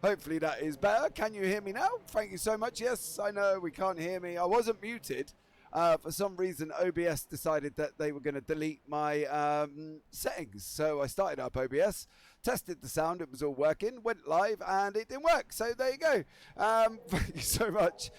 Hopefully that is better. Can you hear me now? Thank you so much. Yes, I know we can't hear me. I wasn't muted. For some reason, OBS decided that they were going to delete my settings. So I started up OBS, tested the sound, it was all working, went live, and it didn't work. So there you go. Thank you so much.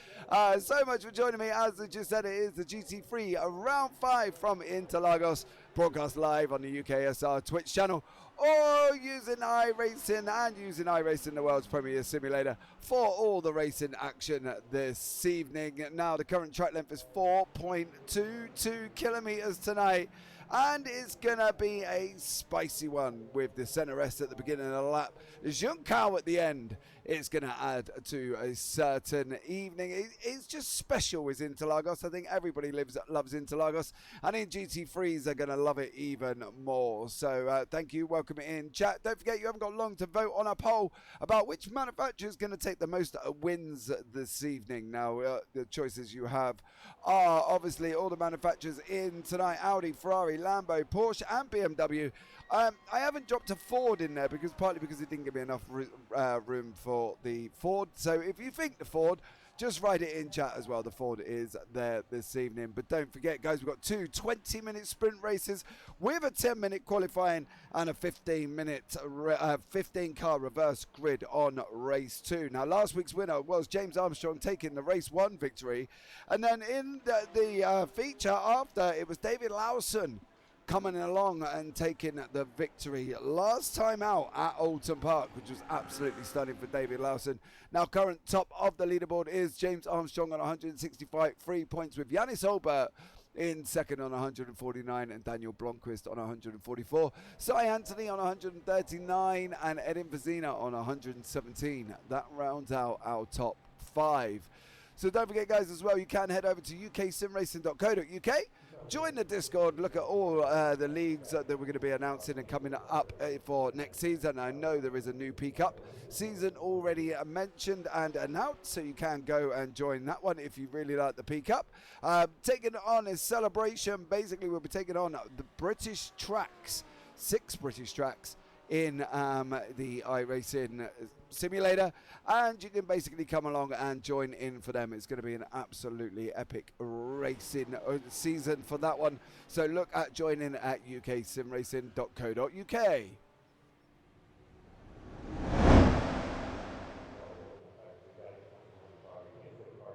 So much for joining me. As I just said, it is the GT3 Round 5 from Interlagos, broadcast live on the UKSR Twitch channel, or using iRacing and using iRacing, the world's premier simulator, for all the racing action this evening. Now, the current track length is 4.22 kilometers tonight, and it's going to be a spicy one with the center rest at the beginning of the lap. Junção at the end. It's going to add to a certain evening. It's just special with Interlagos. I think everybody loves Interlagos, and in GT3s they're going to love it even more. So thank you, welcome in chat. Don't forget, you haven't got long to vote on a poll about which manufacturer is going to take the most wins this evening. Now the choices you have are obviously all the manufacturers in tonight: Audi, Ferrari, Lambo, Porsche and BMW. I haven't dropped a Ford in there partly because it didn't give me enough room for the Ford. So if you think the Ford, just write it in chat as well. The Ford is there this evening. But don't forget, guys, we've got two 20-minute sprint races with a 10-minute qualifying and a 15-car reverse grid on race 2. Now, last week's winner was James Armstrong, taking the race 1 victory. And then in the feature after, it was David Lawson coming along and taking the victory last time out at Alton Park, which was absolutely stunning for David Lawson. Now, current top of the leaderboard is James Armstrong on 165, 3 points, with Yannis Olbert in second on 149 and Daniel Blomqvist on 144. Cy Anthony on 139 and Edin Vizina on 117. That rounds out our top 5. So don't forget, guys, as well, you can head over to uksimracing.co.uk. Join the Discord, look at all the leagues that we're going to be announcing and coming up for next season. I know there is a new P Cup season already mentioned and announced, so you can go and join that one if you really like the P Cup. Taking on a celebration, basically we'll be taking on the British tracks, 6 British tracks in the iRacing simulator, and you can basically come along and join in for them. It's going to be an absolutely epic racing season for that one, so look at joining at uksimracing.co.uk.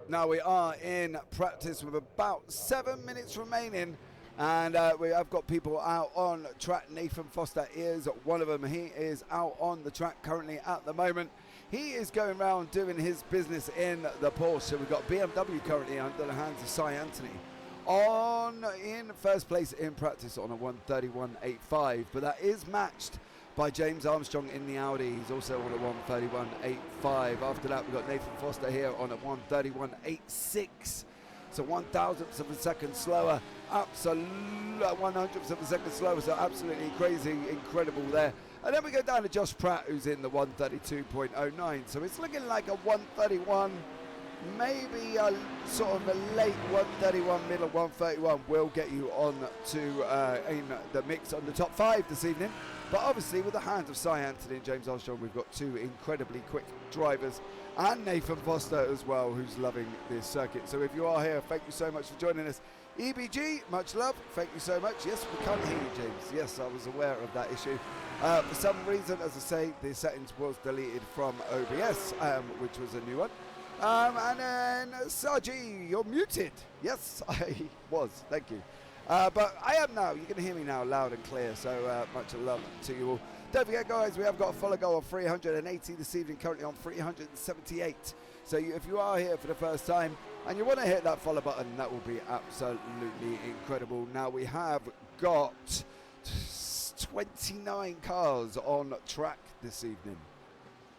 Now we are in practice with about 7 minutes remaining, and we have got people out on track. Nathan Foster is one of them. He is out on the track currently at the moment. He is going around doing his business in the Porsche. So we've got BMW currently under the hands of Cy Anthony in first place in practice on a 131.85, but that is matched by James Armstrong in the Audi. He's also on a 131.85. After that, we've got Nathan Foster here on a 131.86. So 1,000ths of a second slower, absolute 100ths of a second slower, so absolutely crazy, incredible there. And then we go down to Josh Pratt, who's in the 132.09. So it's looking like a 131, maybe a sort of a late 131, middle 131 will get you on to in the mix on the top 5 this evening. But obviously with the hands of Cy Anthony and James Armstrong, we've got 2 incredibly quick drivers, and Nathan Foster as well, who's loving this circuit. So if you are here, thank you so much for joining us. EBG, much love, thank you so much. Yes, we can't hear you, James. Yes, I was aware of that issue. For some reason, as I say, the settings was deleted from OBS, which was a new one. And then Saji, you're muted. Yes, I was, thank you. But I am now. You can hear me now loud and clear, so much love to you all. Don't forget, guys, we have got a follow goal of 380 this evening, currently on 378. So if you are here for the first time and you want to hit that follow button, that will be absolutely incredible. Now, we have got 29 cars on track this evening.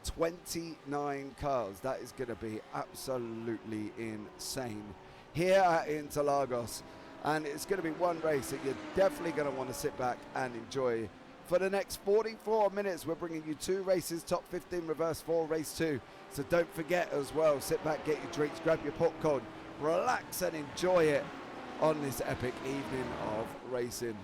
29 cars. That is going to be absolutely insane here at Interlagos. And it's going to be one race that you're definitely going to want to sit back and enjoy. For the next 44 minutes, we're bringing you 2 races, top 15 reverse 4, race 2. So don't forget as well, sit back, get your drinks, grab your popcorn, relax and enjoy it on this epic evening of racing.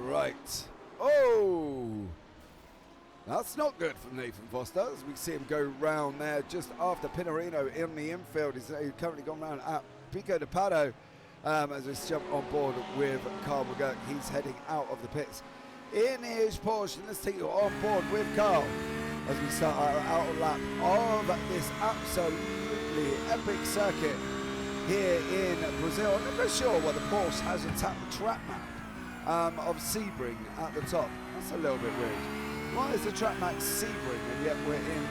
Right. Oh, that's not good from Nathan Foster. As we see him go round there just after Pinarino in the infield. He's currently gone round at Pico de Pado as we jump on board with Carl McGurk. He's heading out of the pits in his Porsche. And let's take you on board with Carl as we start our outer lap of this absolutely epic circuit here in Brazil. I'm not sure what the Porsche has a track map of Sebring at the top. That's a little bit weird. Why is the track map Sebring and yet we're in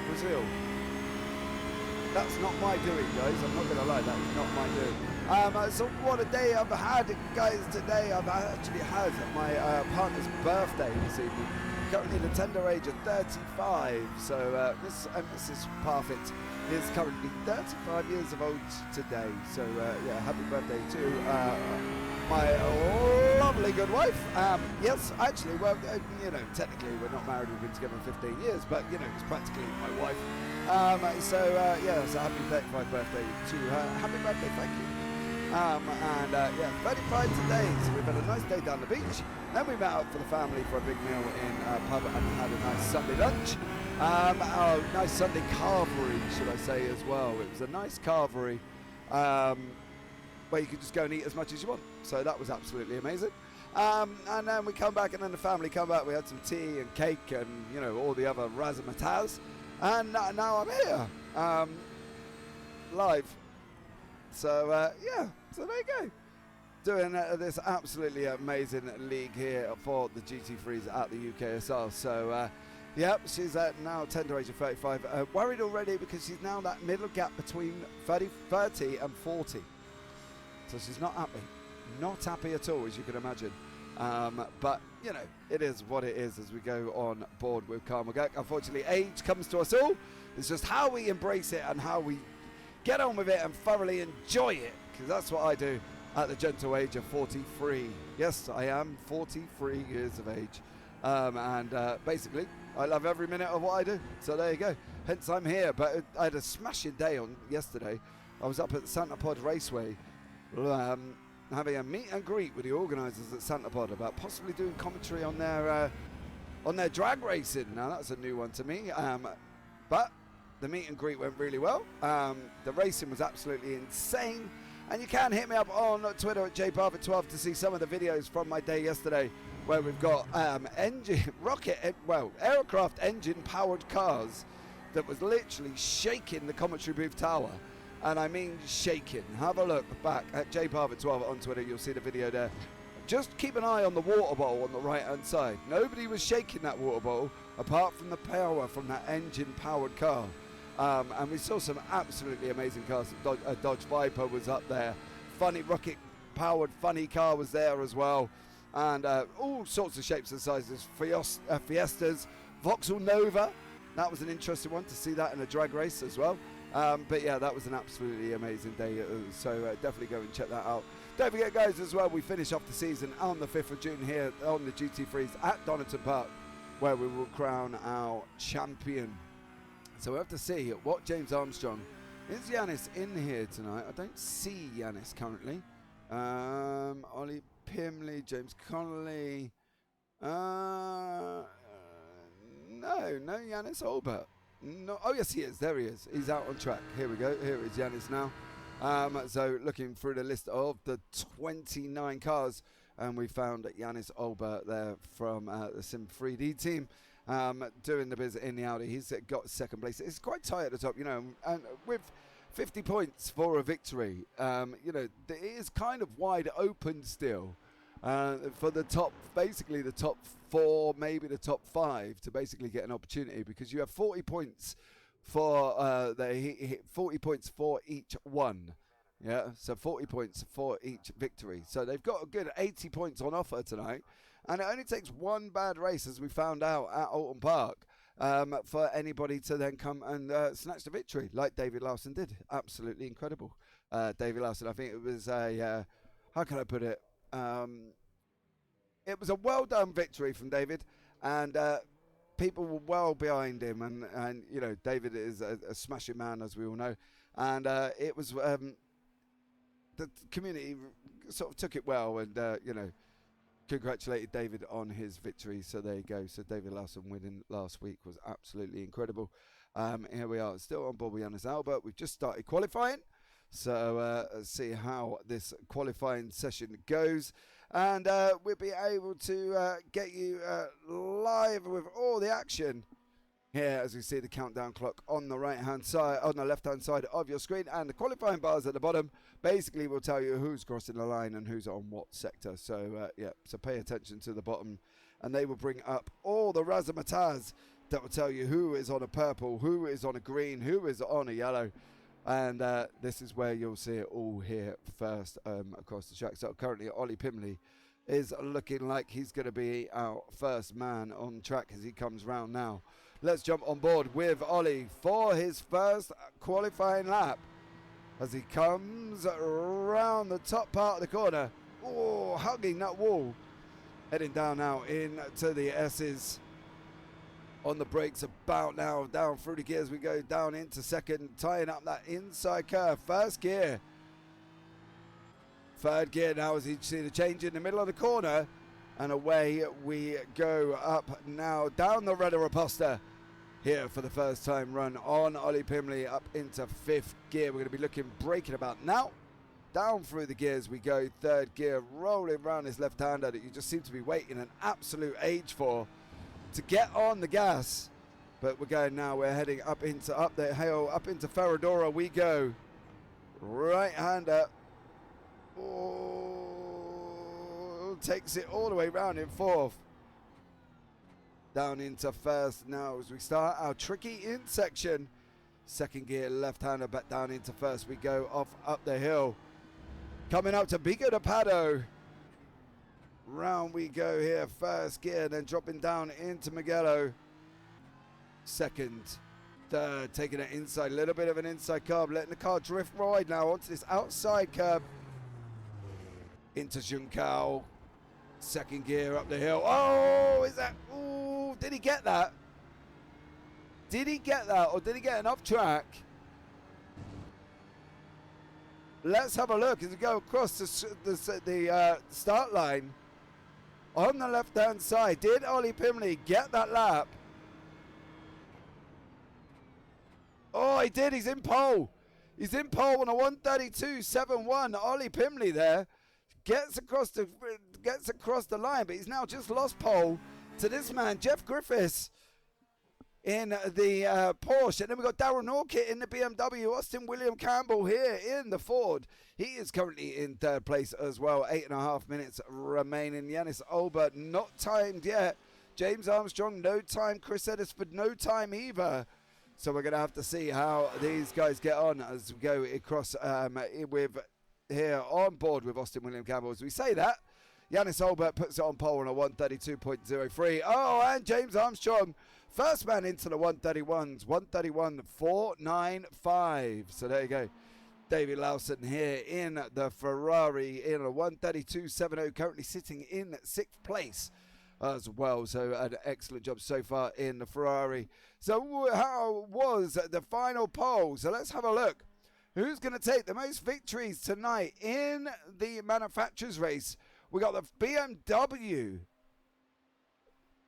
Brazil? That's not my doing, guys. I'm not going to lie, that is not my doing. So what a day I've had, guys, today. I've actually had my partner's birthday this evening. Currently the tender age of 35. So Mrs. Parfit is currently 35 years of age today. So yeah, happy birthday to my lovely good wife. Yes, actually, well, you know, technically we're not married, we've been together 15 years, but you know, it's practically my wife. Yeah, so happy 35th birthday to her. Happy birthday, thank you. Yeah, 35 today, so we've had a nice day down the beach. Then we met up for the family for a big meal in a pub and had a nice Sunday lunch. Nice Sunday carvery, should I say, as well. It was a nice carvery where you could just go and eat as much as you want. So that was absolutely amazing. And then we come back, and then the family come back. We had some tea and cake and, you know, all the other razzmatazz. And now I'm here, live. So, yeah, so there you go. Doing this absolutely amazing league here for the GT3s at the UKSR. So, yep, she's now tender age of 35. Worried already because she's now that middle gap between 30 and 40. So she's not happy. Not happy at all, as you can imagine. But, you know, it is what it is as we go on board with Carl McGurk. Unfortunately, age comes to us all. It's just how we embrace it and how we get on with it and thoroughly enjoy it, because that's what I do at the gentle age of 43. Yes, I am 43 years of age. Basically, I love every minute of what I do. So there you go. Hence, I'm here. But I had a smashing day on yesterday. I was up at Santa Pod Raceway having a meet and greet with the organisers at Santa Pod about possibly doing commentary on their drag racing. Now, that's a new one to me. But the meet and greet went really well. The racing was absolutely insane. And you can hit me up on Twitter at jparfit12 to see some of the videos from my day yesterday, where we've got aircraft engine powered cars that was literally shaking the commentary booth tower. And I mean shaking. Have a look back at jparfit12 on Twitter. You'll see the video there. Just keep an eye on the water bottle on the right hand side. Nobody was shaking that water bottle apart from the power from that engine powered car. And we saw some absolutely amazing cars. Dodge Viper was up there. Funny rocket powered funny car was there as well. And all sorts of shapes and sizes. Fiestas, Vauxhall Nova. That was an interesting one to see that in a drag race as well. But yeah, that was an absolutely amazing day. So definitely go and check that out. Don't forget, guys, as well, we finish off the season on the 5th of June here on the GT3s at Donington Park, where we will crown our champion. So we have to see what James Armstrong. Is Yanis in here tonight? I don't see Yanis currently. Ollie Pimley, James Connolly. No Yanis Olbert. No, oh yes, he is. There he is. He's out on track. Here we go. Here is Yanis now. So looking through the list of the 29 cars, and we found Yanis Olbert there from the Sim 3D team. Doing the biz in the Audi. He's got second place. It's quite tight at the top, you know, and with 50 points for a victory, you know, it is kind of wide open still for the top, basically the top 4, maybe the top 5 to basically get an opportunity, because you have 40 points for 40 points for each one. Yeah, so 40 points for each victory. So they've got a good 80 points on offer tonight. And it only takes one bad race, as we found out at Alton Park, for anybody to then come and snatch the victory, like David Lawson did. Absolutely incredible. David Lawson, I think it was a, how can I put it? It was a well-done victory from David, and people were well behind him. And you know, David is a smashing man, as we all know. And it was, the community sort of took it well, and, you know, congratulated David on his victory. So there you go. So David Lawson winning last week was absolutely incredible. Here we are, still on board with Yannis Albert. We've just started qualifying. So let's see how this qualifying session goes. And we'll be able to get you live with all the action here as we see the countdown clock on the right-hand side, on the left-hand side of your screen, and the qualifying bars at the bottom basically will tell you who's crossing the line and who's on what sector. So yeah, so pay attention to the bottom, and they will bring up all the razzmatazz that will tell you who is on a purple, who is on a green, who is on a yellow, and this is where you'll see it all here first across the track. So currently Ollie Pimley is looking like he's going to be our first man on track as he comes round now. Let's jump on board with Ollie for his first qualifying lap as he comes around the top part of the corner. Oh, hugging that wall. Heading down now into the S's. On the brakes, about now down through the gears we go, down into second, tying up that inside curve. First gear. Third gear now as you see the change in the middle of the corner. And away we go up now down the Red Raposta here for the first time run on Ollie Pimley up into fifth gear. We're going to be looking, braking about now. Down through the gears we go. Third gear, rolling around this left-hander that you just seem to be waiting an absolute age for to get on the gas. But we're going now. We're heading up into up into Ferradura we go. Right-hander. Oh, takes it all the way round in fourth. Down into first now as we start our tricky in section. Second gear, left-hander, back down into first. We go off up the hill. Coming up to Bigo de Pado. Round we go here, first gear, then dropping down into Mugello. Second, third, taking it inside, a little bit of an inside curb, letting the car drift wide now onto this outside curb. Into Juncao. Second gear up the hill. Oh, is that? Ooh, did he get that? Did he get that, or did he get enough track? Let's have a look as we go across the start line. On the left-hand side, did Ollie Pimley get that lap? Oh, he did. He's in pole. He's in pole on a 1:32.71. Ollie Pimley there gets across the line, but he's now just lost pole to this man, Jeff Griffiths, in the Porsche. And then we've got Darryl Norkett in the BMW, Austin William Campbell here in the Ford. He is currently in third place as well. 8.5 minutes remaining. Yannis Albert not timed yet. James Armstrong no time. Chris Edisford no time either. So we're going to have to see how these guys get on as we go across with here on board with Austin William Campbell. As we say that, Yannis Albert puts it on pole on a 1:32.03. Oh, and James Armstrong, first man into the 1:31s, 1:31.495. So there you go. David Lawson here in the Ferrari in a 1:32.70, currently sitting in sixth place as well. So an excellent job so far in the Ferrari. So how was the final poll? So let's have a look. Who's going to take the most victories tonight in the manufacturers race? We got the BMW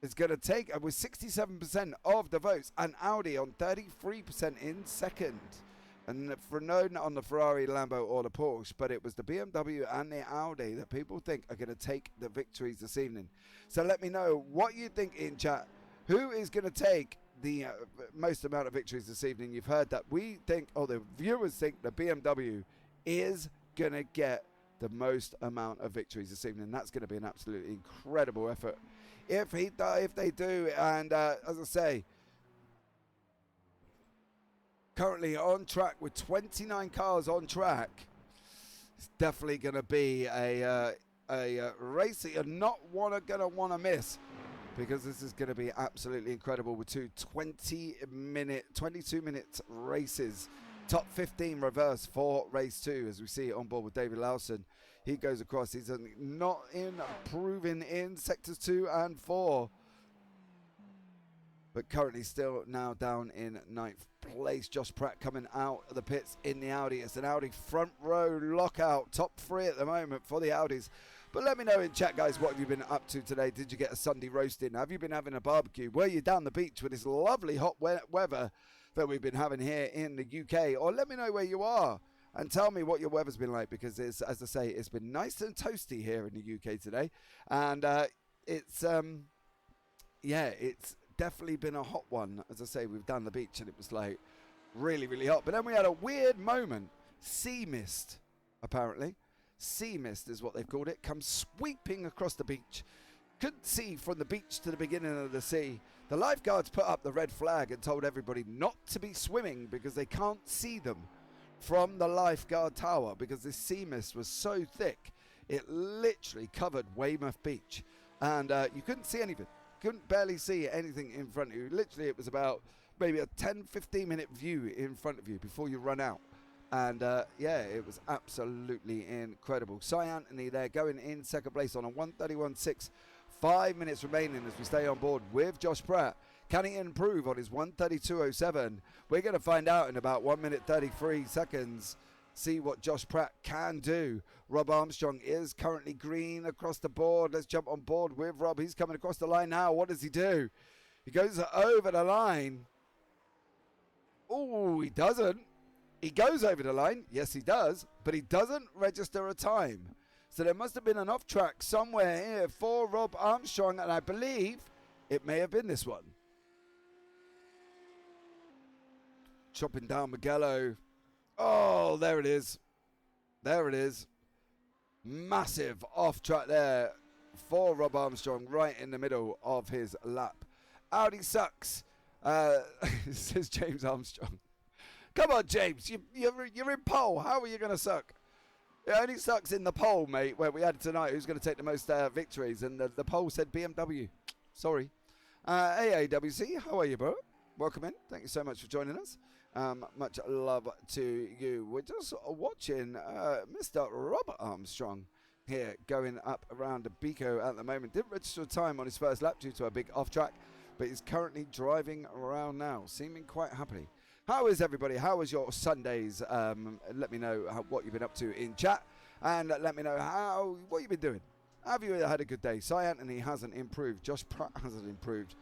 is going to take with 67% of the votes, and Audi on 33% in second. And for known on the Ferrari, Lambo or the Porsche, but it was the BMW and the Audi that people think are going to take the victories this evening. So let me know what you think in chat. Who is going to take the most amount of victories this evening? You've heard that we think, or the viewers think, the BMW is going to get the most amount of victories this evening. That's going to be an absolutely incredible effort if they do. And as I say, currently on track with 29 cars on track. It's definitely going to be a race that you're not going to want to miss, because this is going to be absolutely incredible with two 22-minute races. Top 15 reverse for race 2 as we see it on board with David Lawson. He goes across. He's not improving in sectors 2 and 4. But currently still now down in 9th place. Josh Pratt coming out of the pits in the Audi. It's an Audi front row lockout. Top 3 at the moment for the Audis. But let me know in chat, guys, what have you been up to today? Did you get a Sunday roast in? Have you been having a barbecue? Were you down the beach with this lovely hot weather that we've been having here in the UK? Or let me know where you are and tell me what your weather's been like, because it's, as I say, it's been nice and toasty here in the UK today. And it's definitely been a hot one. As I say, we've done the beach and it was like really, really hot. But then we had a weird moment. Sea mist, apparently. Sea mist is what they've called it. Comes sweeping across the beach. Couldn't see from the beach to the beginning of the sea. The lifeguards put up the red flag and told everybody not to be swimming because they can't see them from the lifeguard tower, because this sea mist was so thick it literally covered Weymouth Beach, and you couldn't see anything. Couldn't barely see anything in front of you. Literally, it was about maybe a 10-15 minute view in front of you before you run out. And yeah, it was absolutely incredible. Cy Anthony there going in second place on a 1:31.6. 5 minutes remaining as we stay on board with Josh Pratt. Can he improve on his 1:32.07? We're going to find out in about 1 minute 33 seconds. See what Josh Pratt can do. Rob Armstrong is currently green across the board. Let's jump on board with Rob. He's coming across the line now. What does he do? He goes over the line. Oh, he doesn't. He goes over the line. Yes, he does. But he doesn't register a time. So there must have been an off track somewhere here for Rob Armstrong. And I believe it may have been this one. Chopping down Mugello. Oh, there it is. There it is. Massive off track there for Rob Armstrong right in the middle of his lap. Audi sucks, says James Armstrong. Come on, James. You're in pole. How are you going to suck? It only sucks in the poll, mate, where we had tonight who's going to take the most victories. And the poll said BMW. Sorry. AAWC, how are you, bro? Welcome in. Thank you so much for joining us. Much love to you. We're just watching Mr. Robert Armstrong here going up around Bico at the moment. Didn't register a time on his first lap due to a big off track, but he's currently driving around now, seeming quite happy. How is everybody? How was your Sundays? Let me know what you've been up to in chat, and let me know what you've been doing. Have you had a good day? Cy Anthony hasn't improved. Josh Pratt hasn't improved.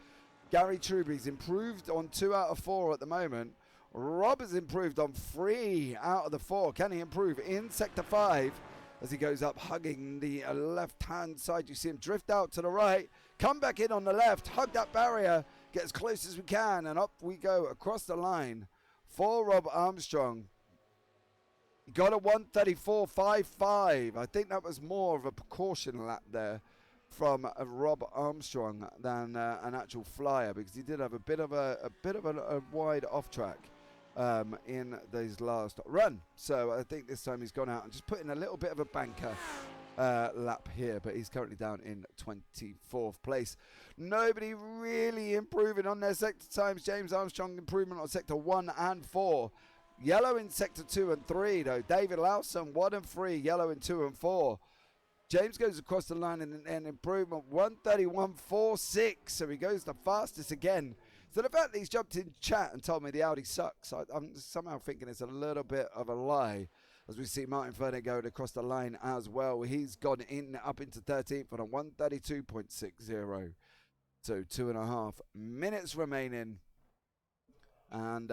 Gary Truby's improved on 2 out of 4 at the moment. Rob has improved on 3 out of the 4. Can he improve in Sector 5 as he goes up, hugging the left-hand side? You see him drift out to the right, come back in on the left, hug that barrier, get as close as we can, and up we go across the line for Rob Armstrong. He got a 1:34.55. I think that was more of a precaution lap there from Rob Armstrong than an actual flyer, because he did have a bit of a wide off track in his last run. So I think this time he's gone out and just put in a little bit of a banker lap here, but he's currently down in 24th place. Nobody really improving on their sector times. James Armstrong improvement on sector 1 and 4. Yellow in sector 2 and 3 though. David Lawson 1 and 3, yellow in 2 and 4. James goes across the line in an improvement 1:31.46, so he goes the fastest again. So the fact that he's jumped in chat and told me the Audi sucks, I'm somehow thinking it's a little bit of a lie. As we see Martin Ferney going across the line as well. He's gone in up into 13th on a 1:32.60. So 2.5 minutes remaining. And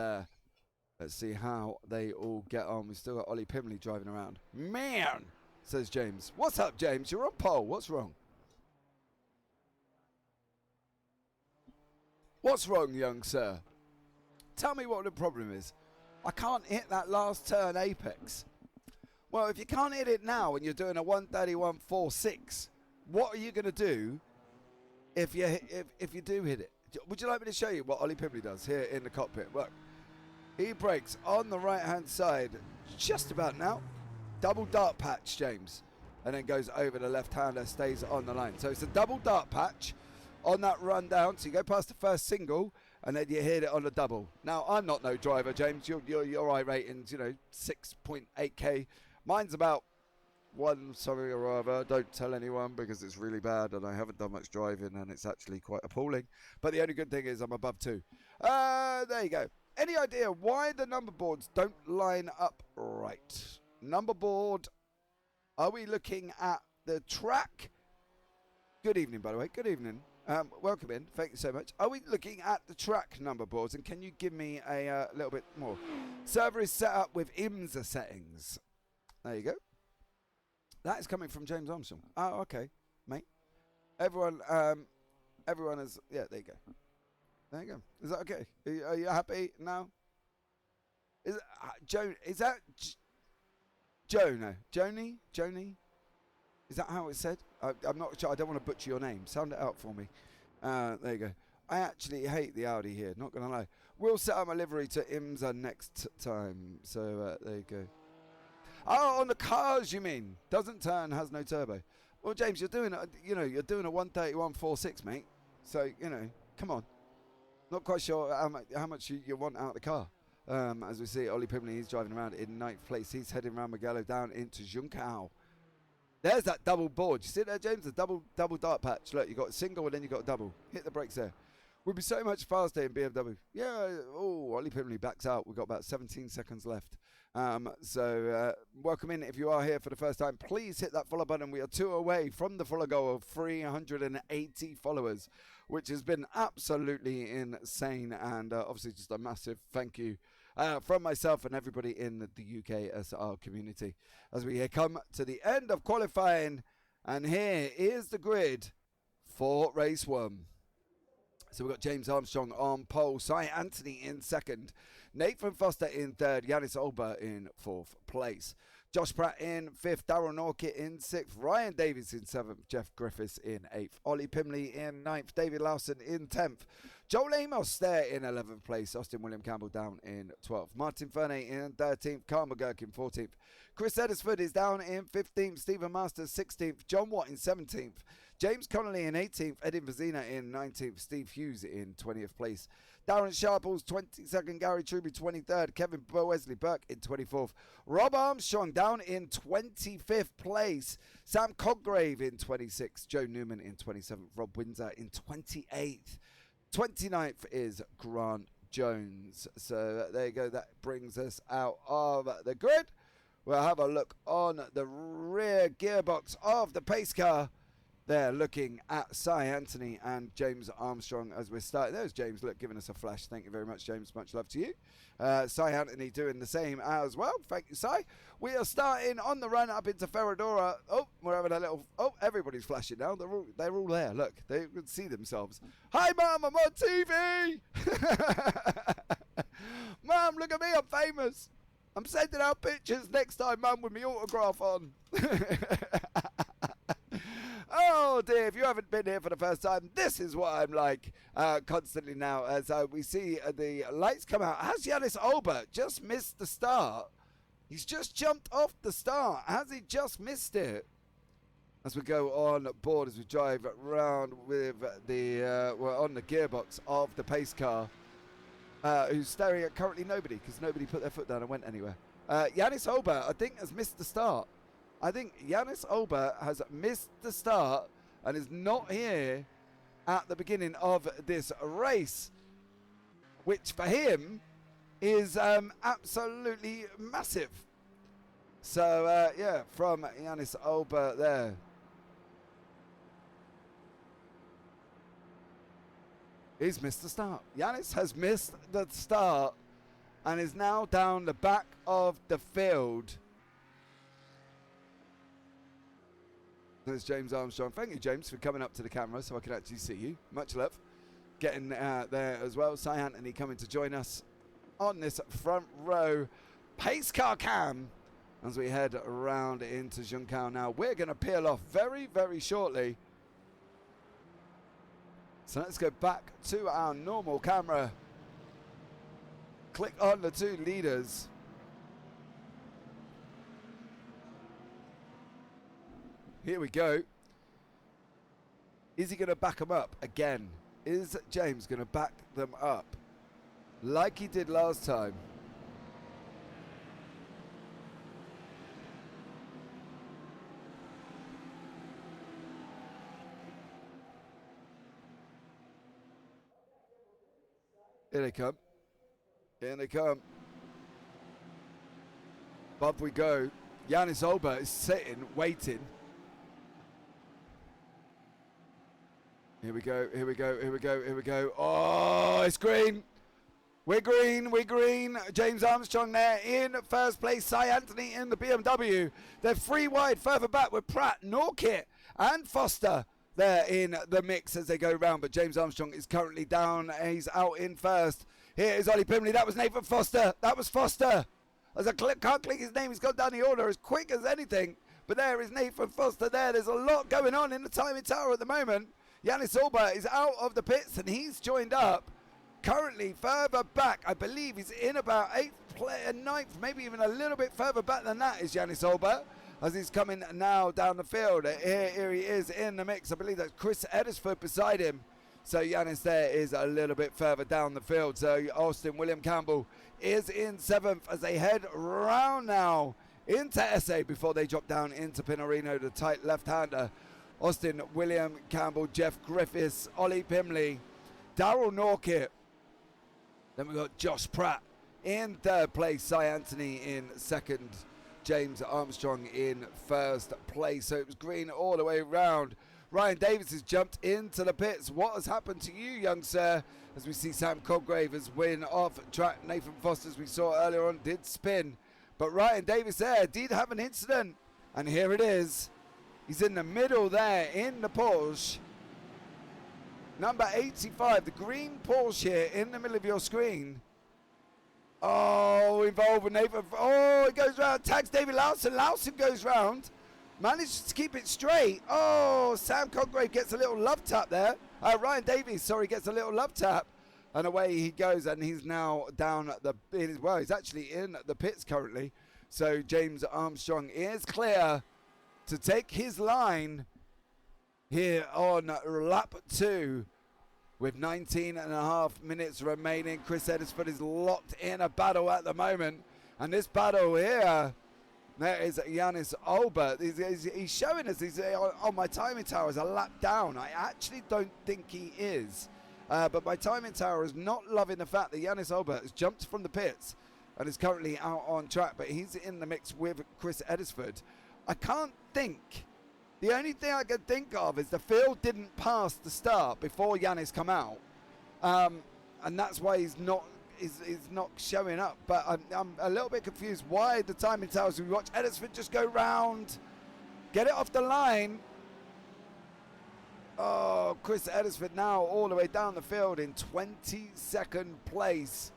let's see how they all get on. We've still got Ollie Pimley driving around. Man, says James. What's up, James? You're on pole. What's wrong? What's wrong, young sir? Tell me what the problem is. I can't hit that last turn apex. Well, if you can't hit it now and you're doing a 1:31.46, what are you going to do if you do hit it? Would you like me to show you what Ollie Pimley does here in the cockpit? Look, he brakes on the right-hand side just about now. Double dart patch, James. And then goes over the left-hander, stays on the line. So it's a double dart patch on that run down. So you go past the first single, and then you hit it on the double. Now, I'm not no driver, James. Your I rating's, 6.8k. Mine's about 1 something or other. Don't tell anyone because it's really bad and I haven't done much driving and it's actually quite appalling. But the only good thing is I'm above 2. There you go. Any idea why the number boards don't line up right? Number board, are we looking at the track. Good evening, by the way. Good evening. Welcome in. Thank you so much. Are we looking at the track number boards? And can you give me a little bit more? Server is set up with IMSA settings. There you go. That is coming from James Armstrong. Oh, okay, mate. Everyone is. Yeah, there you go. There you go. Is that okay? Are you happy now? Is it, Joan? Is that Jonah? Joni? Is that how it's said? I'm not sure. I don't want to butcher your name. Sound it out for me. There you go. I actually hate the Audi here. Not gonna lie. We'll set up my livery to IMSA next time. So there you go. Oh, on the cars, you mean? Doesn't turn, has no turbo. Well, James, you're doing a 131.46, mate. So come on. Not quite sure how much you want out of the car. As we see, Ollie Pimley, he's driving around in 9th place. He's heading around Mugello down into Junção. There's that double board. You see there, James? The double dart patch. Look, you got a single and then you got a double. Hit the brakes there. Would be so much faster in BMW. Yeah. Oh, Ollie Pimley backs out. We've got about 17 seconds left. So welcome in. If you are here for the first time, please hit that follow button. We are 2 away from the follow goal of 380 followers, which has been absolutely insane. And obviously just a massive thank you from myself and everybody in the UKSR community as we come to the end of qualifying. And here is the grid for race 1. So we've got James Armstrong on pole, Cy Anthony in second, Nathan Foster in third, Yanis Olber in fourth place. Josh Pratt in fifth, Darryl Norkett in sixth, Ryan Davies in seventh, Jeff Griffiths in eighth, Ollie Pimley in ninth, David Lawson in 10th, Joel Amos there in 11th place, Austin William Campbell down in 12th, Martin Ferney in 13th, Carl McGurk in 14th, Chris Eddersford is down in 15th, Stephen Masters 16th, John Watt in 17th, James Connolly in 18th, Eddie Vazina in 19th, Steve Hughes in 20th place, Darren Sharples 22nd, Gary Truby 23rd, Kevin Wesley Burke in 24th, Rob Armstrong down in 25th place, Sam Coggrave in 26th, Joe Newman in 27th, Rob Windsor in 28th, 29th is Grant Jones. So there you go, that brings us out of the grid. We'll have a look on the rear gearbox of the pace car. There, looking at Cy Anthony and James Armstrong as we're starting. There's James, look, giving us a flash. Thank you very much, James. Much love to you. Cy Anthony doing the same as well. Thank you, Cy. We are starting on the run up into Ferradura. Oh, we're having a little... Oh, everybody's flashing now. They're all there. Look, they can see themselves. Hi, Mum, I'm on TV. Mum, look at me. I'm famous. I'm sending out pictures next time, Mum, with my autograph on. Oh dear, if you haven't been here for the first time, this is what I'm like constantly now as we see the lights come out. Has Yanis Olber just missed the start? He's just jumped off the start. Has he just missed it? As we go on board, as we drive around with we're on the gearbox of the pace car, who's staring at currently nobody because nobody put their foot down and went anywhere. Yanis Olber, I think, has missed the start. I think Yanis Olber has missed the start and is not here at the beginning of this race, which for him is absolutely massive. So, yeah, from Yanis Olber there. He's missed the start. Yanis has missed the start and is now down the back of the field. There's James Armstrong. Thank you, James, for coming up to the camera so I can actually see you. Much love. Getting there as well. Cy Anthony coming to join us on this front row pace car cam as we head around into Junção now. We're going to peel off very, very shortly. So let's go back to our normal camera. Click on the two leaders. Here we go. Is he going to back them up again? Is James going to back them up like he did last time? Here they come. Here they come. Up we go. Yanis Olber is sitting, waiting. Here we go, here we go, here we go, here we go. Oh, it's green. We're green, we're green. James Armstrong there in first place. Cy Anthony in the BMW. They're 3 wide further back with Pratt, Norkit and Foster there in the mix as they go round. But James Armstrong is currently down. He's out in first. Here is Ollie Pimley. That was Nathan Foster. That was Foster. As I can't click his name, he's gone down the order as quick as anything. But there is Nathan Foster there. There's a lot going on in the timing tower at the moment. Yannis Olber is out of the pits and he's joined up. Currently further back, I believe he's in about 9th, maybe even a little bit further back than that is Yannis Olber, as he's coming now down the field. Here he is in the mix. I believe that's Chris Edisford beside him. So Yannis there is a little bit further down the field. So Austin William Campbell is in 7th as they head round now into SA before they drop down into Pinorino, the tight left-hander. Austin William Campbell, Jeff Griffiths, Ollie Pimley, Daryl Norkit. Then we've got Josh Pratt in 3rd place, Cy Anthony in 2nd, James Armstrong in 1st place. So it was green all the way round. Ryan Davis has jumped into the pits. What has happened to you, young sir? As we see Sam Coggrave has win off track. Nathan Foster, as we saw earlier on, did spin. But Ryan Davis there did have an incident. And here it is. He's in the middle there in the Porsche. Number 85, the green Porsche here in the middle of your screen. Oh, involved with Nathan. Oh, he goes round, tags David Lawson. Lawson goes round, manages to keep it straight. Oh, Sam Coggrave gets a little love tap there. Ryan Davies, sorry, gets a little love tap. And away he goes, and he's now down at well, he's actually in the pits currently. So James Armstrong is clear to take his line here on lap 2 with 19.5 minutes remaining. Chris Edisford is locked in a battle at the moment, and this battle here, there is Yannis Olber. He's showing us he's on my timing tower is a lap down. I actually don't think he is, but my timing tower is not loving the fact that Yannis Olber has jumped from the pits and is currently out on track, but he's in the mix with Chris Edisford. I can't think. The only thing I can think of is the field didn't pass the start before Yannis come out, and that's why he's not showing up. But I'm a little bit confused why the timing towers. We watch Edisford just go round, get it off the line. Oh, Chris Edisford now all the way down the field in 22nd place.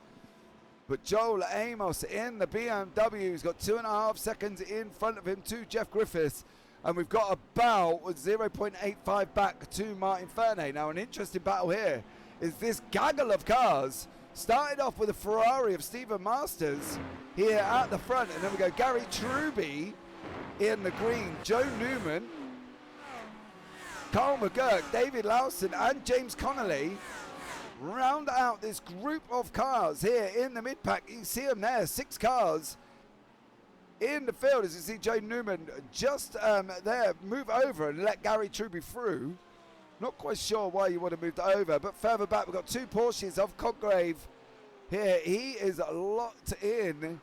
But Joel Amos in the BMW has got 2.5 seconds in front of him to Jeff Griffiths. And we've got about 0.85 back to Martin Ferney. Now, an interesting battle here is this gaggle of cars. Started off with a Ferrari of Stephen Masters here at the front. And then we go Gary Truby in the green, Joe Newman, Carl McGurk, David Lawson, and James Connolly round out this group of cars here in the mid-pack. You see them there, 6 cars in the field, as you see Joe Newman just there move over and let Gary Truby through. Not quite sure why you would have moved over, but further back we've got 2 Porsches of Coggrave here. He is locked in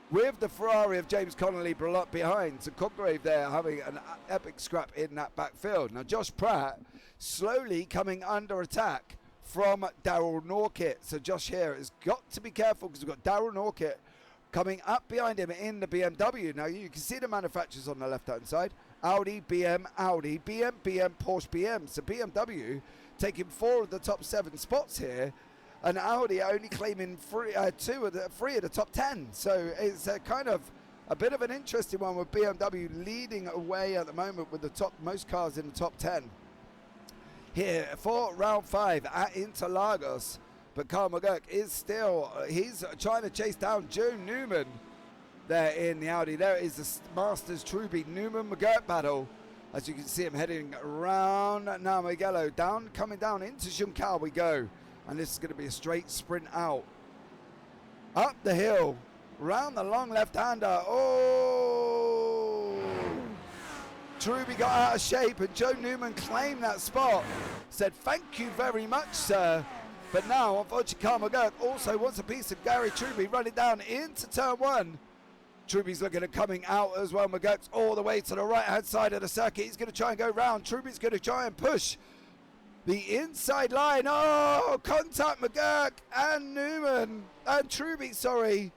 with the Ferrari of James Connolly behind. So Coggrave there having an epic scrap in that backfield. Now Josh Pratt slowly coming under attack from Daryl Norkit. So Josh here has got to be careful because we've got Daryl Norkit coming up behind him in the BMW. Now you can see the manufacturers on the left-hand side. Audi, BM, Audi, BM, BM, Porsche, BM. So BMW taking 4 of the top 7 spots here, and Audi only claiming 3 of the top 10. So it's kind of a bit of an interesting one with BMW leading away at the moment with the most cars in the top 10. Here for round 5 at Interlagos. But Carl McGurk is still, he's trying to chase down Joe Newman there in the Audi. There is the Masters Truby Newman McGurk battle. As you can see him heading around now Mugello. Coming down into Juncal we go. And this is going to be a straight sprint out. Up the hill, round the long left-hander. Oh! Truby got out of shape and Joe Newman claimed that spot. Said, thank you very much, sir. But now, unfortunately, Carl McGurk also wants a piece of Gary Truby running down into turn 1. Truby's looking at coming out as well. McGurk's all the way to the right-hand side of the circuit. He's going to try and go round. Truby's going to try and push the inside line. Oh, contact McGurk and Newman and Truby, sorry.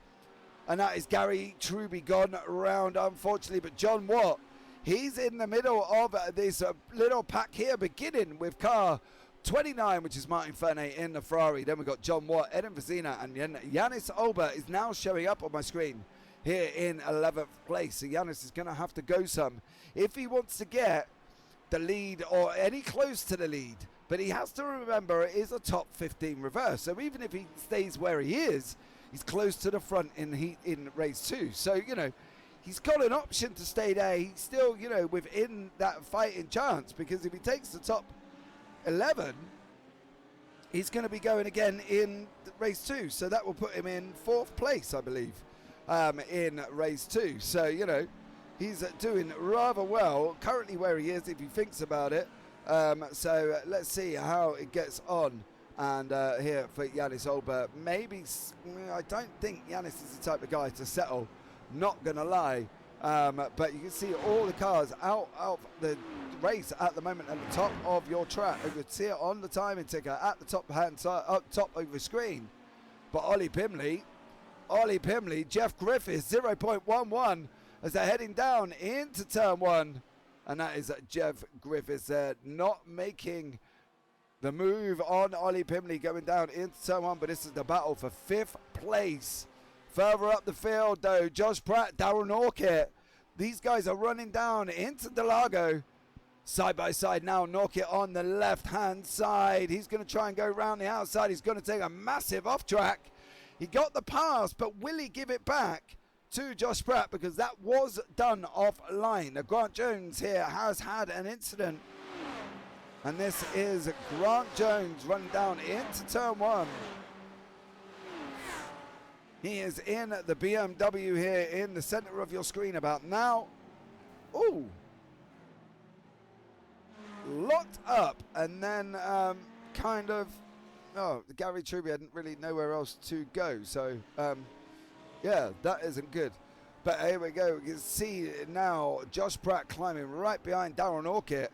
And that is Gary Truby gone around, unfortunately. But John Watt, he's in the middle of this little pack here, beginning with car 29, which is Martin Ferney in the Ferrari. Then we've got John Watt, Eden Vizina, and Yannis Olber is now showing up on my screen here in 11th place. So Yannis is going to have to go some if he wants to get the lead or any close to the lead. But he has to remember it is a top 15 reverse. So even if he stays where he is, he's close to the front in race 2. So, you know, he's got an option to stay there. He's still, you know, within that fighting chance, because if he takes the top 11, he's going to be going again in race 2. So that will put him in 4th place, I believe, in race 2. So, you know, he's doing rather well currently where he is if he thinks about it. So let's see how it gets on. And here for Yannis Olber, maybe, I don't think Yannis is the type of guy to settle, not going to lie. But you can see all the cars out of the race at the moment at the top of your track. You can see it on the timing ticker at the top hand side, up top of the screen. But Ollie Pimley, Jeff Griffiths, 0.11 as they're heading down into turn 1. And that is Jeff Griffiths not making the move on Ollie Pimley going down into turn 1, but this is the battle for 5th place. Further up the field, though, Josh Pratt, Darren Norkett. These guys are running down into Interlagos. Side by side now, Norkett on the left-hand side. He's going to try and go around the outside. He's going to take a massive off-track. He got the pass, but will he give it back to Josh Pratt? Because that was done offline. Grant Jones here has had an incident. And this is Grant Jones running down into turn 1. He is in the BMW here in the center of your screen about now. Ooh. Locked up and then kind of, Gary Truby hadn't really nowhere else to go. So, yeah, that isn't good. But here we go. You can see now Josh Pratt climbing right behind Darren Orchid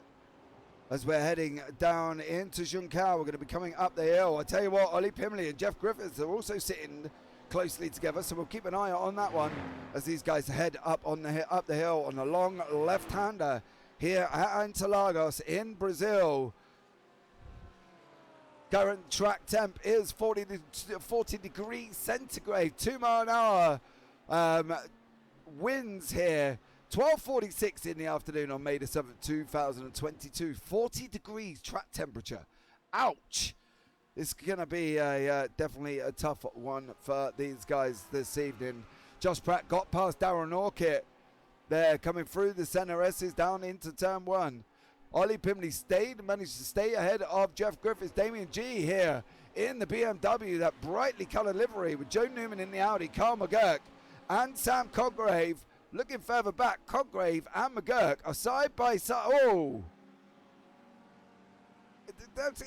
as we're heading down into Juncal. We're going to be coming up the hill. I tell you what, Ollie Pimley and Jeff Griffiths are also sitting closely together, so we'll keep an eye on that one as these guys head up the hill on the long left-hander here at Interlagos in Brazil. Current track temp is 40 degrees centigrade, 2 mile an hour. Winds here, 12:46 in the afternoon on May the 7th, 2022. 40 degrees track temperature. Ouch. It's going to be definitely a tough one for these guys this evening. Josh Pratt got past Darren Orchid. They're coming through the center S's down into turn 1. Ollie Pimley managed to stay ahead of Jeff Griffiths. Damien G here in the BMW, that brightly colored livery, with Joe Newman in the Audi, Carl McGurk and Sam Coggrave. Looking further back, Coggrave and McGurk are side by side. Oh!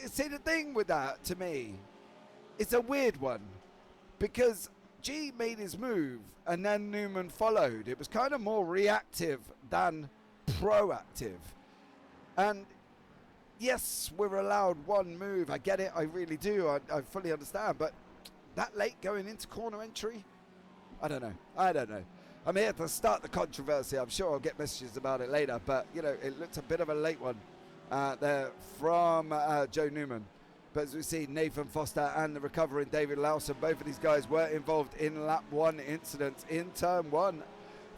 See, the thing with that, to me, it's a weird one, because G made his move and then Newman followed. It was kind of more reactive than proactive. And yes, we're allowed one move. I get it. I really do. I fully understand. But that late going into corner entry, I don't know. I'm here to start the controversy. I'm sure I'll get messages about it later. But, you know, it looks a bit of a late one there from Joe Newman. But as we see, Nathan Foster and the recovering David Lawson, both of these guys were involved in lap 1 incidents in turn 1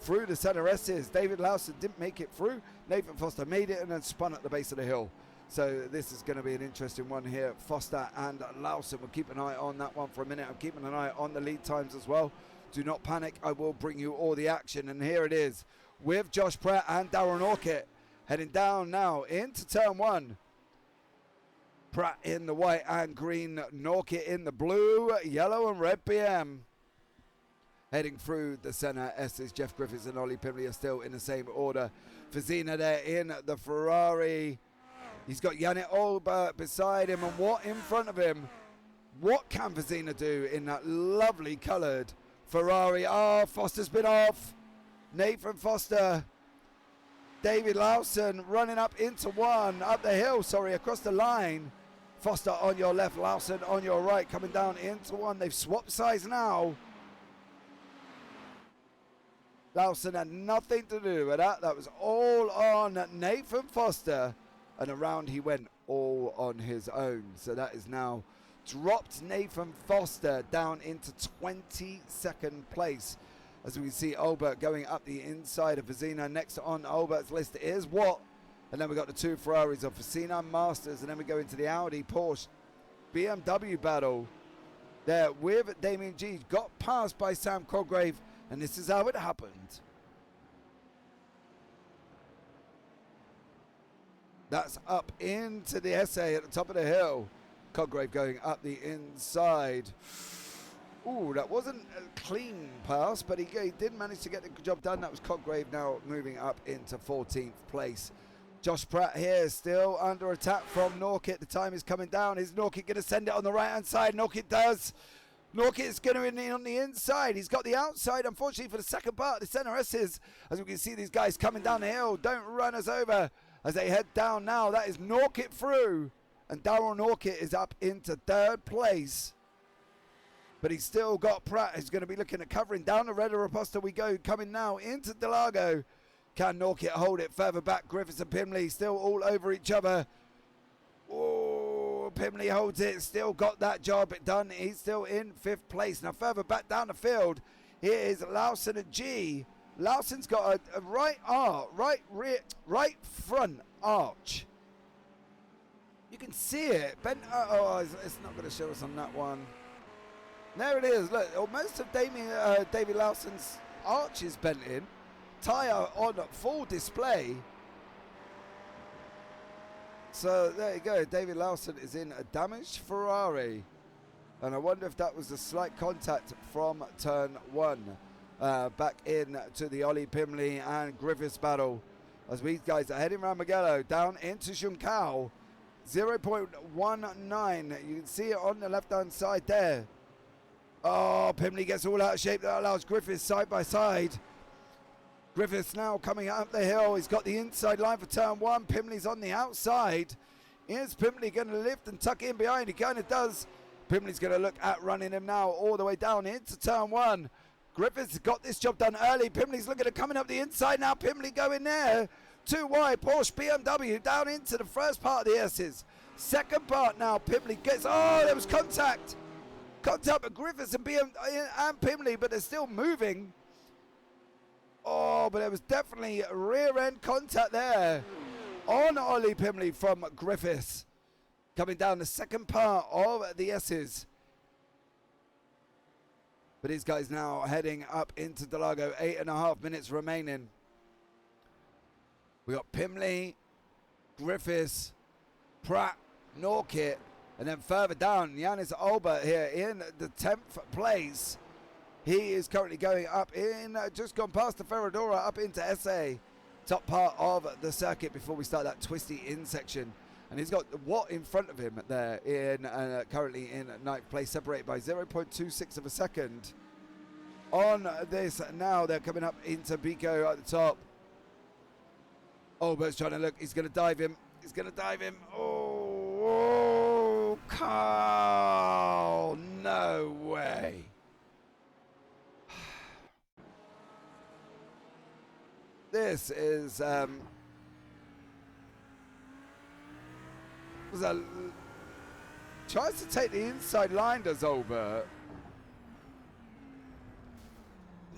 through the center S's. David Lawson didn't make it through. Nathan Foster made it and then spun at the base of the hill. So this is going to be an interesting one here. Foster and Lawson. We'll keep an eye on that one for a minute. I'm keeping an eye on the lead times as well. Do not panic. I will bring you all the action. And here it is with Josh Pratt and Darren Orchid heading down now into turn 1. Pratt in the white and green, Norkett in the blue, yellow and red BM. Heading through the center S's, Jeff Griffiths and Ollie Pimley are still in the same order. Vizina there in the Ferrari. He's got Yannick Olber beside him and Watt in front of him. What can Vizina do in that lovely coloured Ferrari? Oh, Foster's been off. Nathan Foster. David Lawson running up the hill, across the line. Foster on your left, Lawson on your right, coming down into one. They've swapped sides now. Lawson had nothing to do with that. That was all on Nathan Foster. And around he went all on his own. So that is now dropped Nathan Foster down into 22nd place. As we can see Albert going up the inside of Vizina. Next on Albert's list is Watt. And then we got the two Ferraris of Vizina Masters. And then we go into the Audi, Porsche, BMW battle. There with Damien G. Got passed by Sam Colgrave. And this is how it happened. That's up into the SA at the top of the hill. Colgrave going up the inside. Ooh, that wasn't a clean pass, but he did manage to get the job done. That was Colgrave now moving up into 14th place. Josh Pratt here still under attack from Norkit. The time is coming down. Is Norkit going to send it on the right-hand side? Norkit does. Norkit is going to be on the inside. He's got the outside, unfortunately, for the second part. The center S's, as we can see these guys coming down the hill. Don't run us over as they head down now. That is Norkit through. And Darryl Norkit is up into 3rd place. But he's still got Pratt, who's going to be looking at covering down the Red Raposta we go. Coming now into Interlagos. Can Norkit hold it further back? Griffiths and Pimley still all over each other. Oh, Pimley holds it. Still got that job done. He's still in 5th place. Now further back down the field, here is Lawson and G. Lawson's got a right front arch. You can see it. It's not going to show us on that one. There it is. Look, most of David Lawson's arch is bent in. Tyre on full display. So there you go. David Lawson is in a damaged Ferrari. And I wonder if that was a slight contact from turn 1. Back in to the Ollie Pimley and Griffiths battle. As these guys are heading around Mugello down into Juncao. 0.19. You can see it on the left-hand side there. Oh, Pimley gets all out of shape. That allows Griffiths side by side. Griffiths now coming up the hill. He's got the inside line for turn 1. Pimley's on the outside. Is Pimley going to lift and tuck in behind? He kind of does. Pimley's going to look at running him now all the way down into turn 1. Griffiths got this job done early. Pimley's looking at coming up the inside now. Pimley going there. 2 wide. Porsche BMW down into the first part of the S's. Second part now. Pimley gets... Oh, there was contact. Contact with Griffiths and Pimley, but they're still moving. Oh, but there was definitely rear end contact there on Ollie Pimley from Griffiths. Coming down the second part of the S's. But these guys now heading up into Interlagos. 8.5 minutes remaining. We got Pimley, Griffiths, Pratt, Norkit, and then further down, Yanis Albert here in the 10th place. He is currently going up in, just gone past the Ferradura, up into SA. Top part of the circuit before we start that twisty in section. And he's got Watt in front of him there, in currently in 9th place, separated by 0.26 of a second. On this now, they're coming up into Biko at the top. Albert's trying to look, he's going to dive him. He's going to dive him. Oh, Carl, no way. This is tries to take the inside line, does Albert.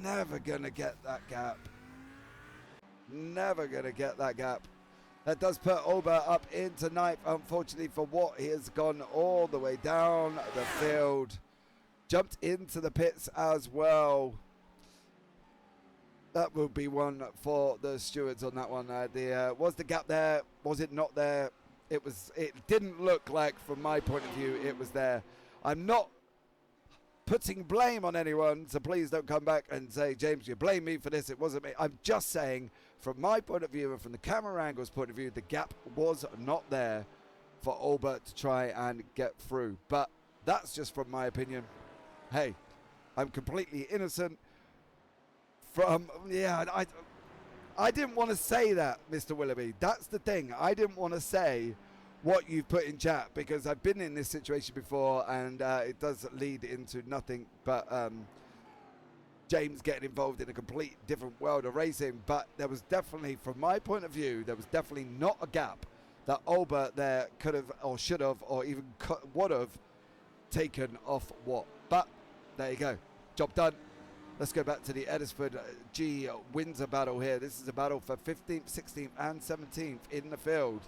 Never gonna get that gap. Never gonna get that gap. That does put Albert up into 9th. Unfortunately for Watt, he has gone all the way down the field. Jumped into the pits as well. That will be one for the stewards on that one. Was the gap there? Was it not there? It was. It didn't look like, from my point of view, it was there. I'm not putting blame on anyone, so please don't come back and say, James, you blame me for this. It wasn't me. I'm just saying, from my point of view and from the camera angle's point of view, the gap was not there for Albert to try and get through. But that's just from my opinion. Hey, I'm completely innocent. I didn't want to say that, Mr. Willoughby. That's the thing. I didn't want to say what you've put in chat, because I've been in this situation before, and it does lead into nothing but James getting involved in a complete different world of racing. But there was definitely, from my point of view, there was definitely not a gap that Olbert there could have or should have or even would have taken off what. But there you go, job done. Let's go back to the Edisford G Windsor battle here. This is a battle for 15th, 16th and 17th in the field.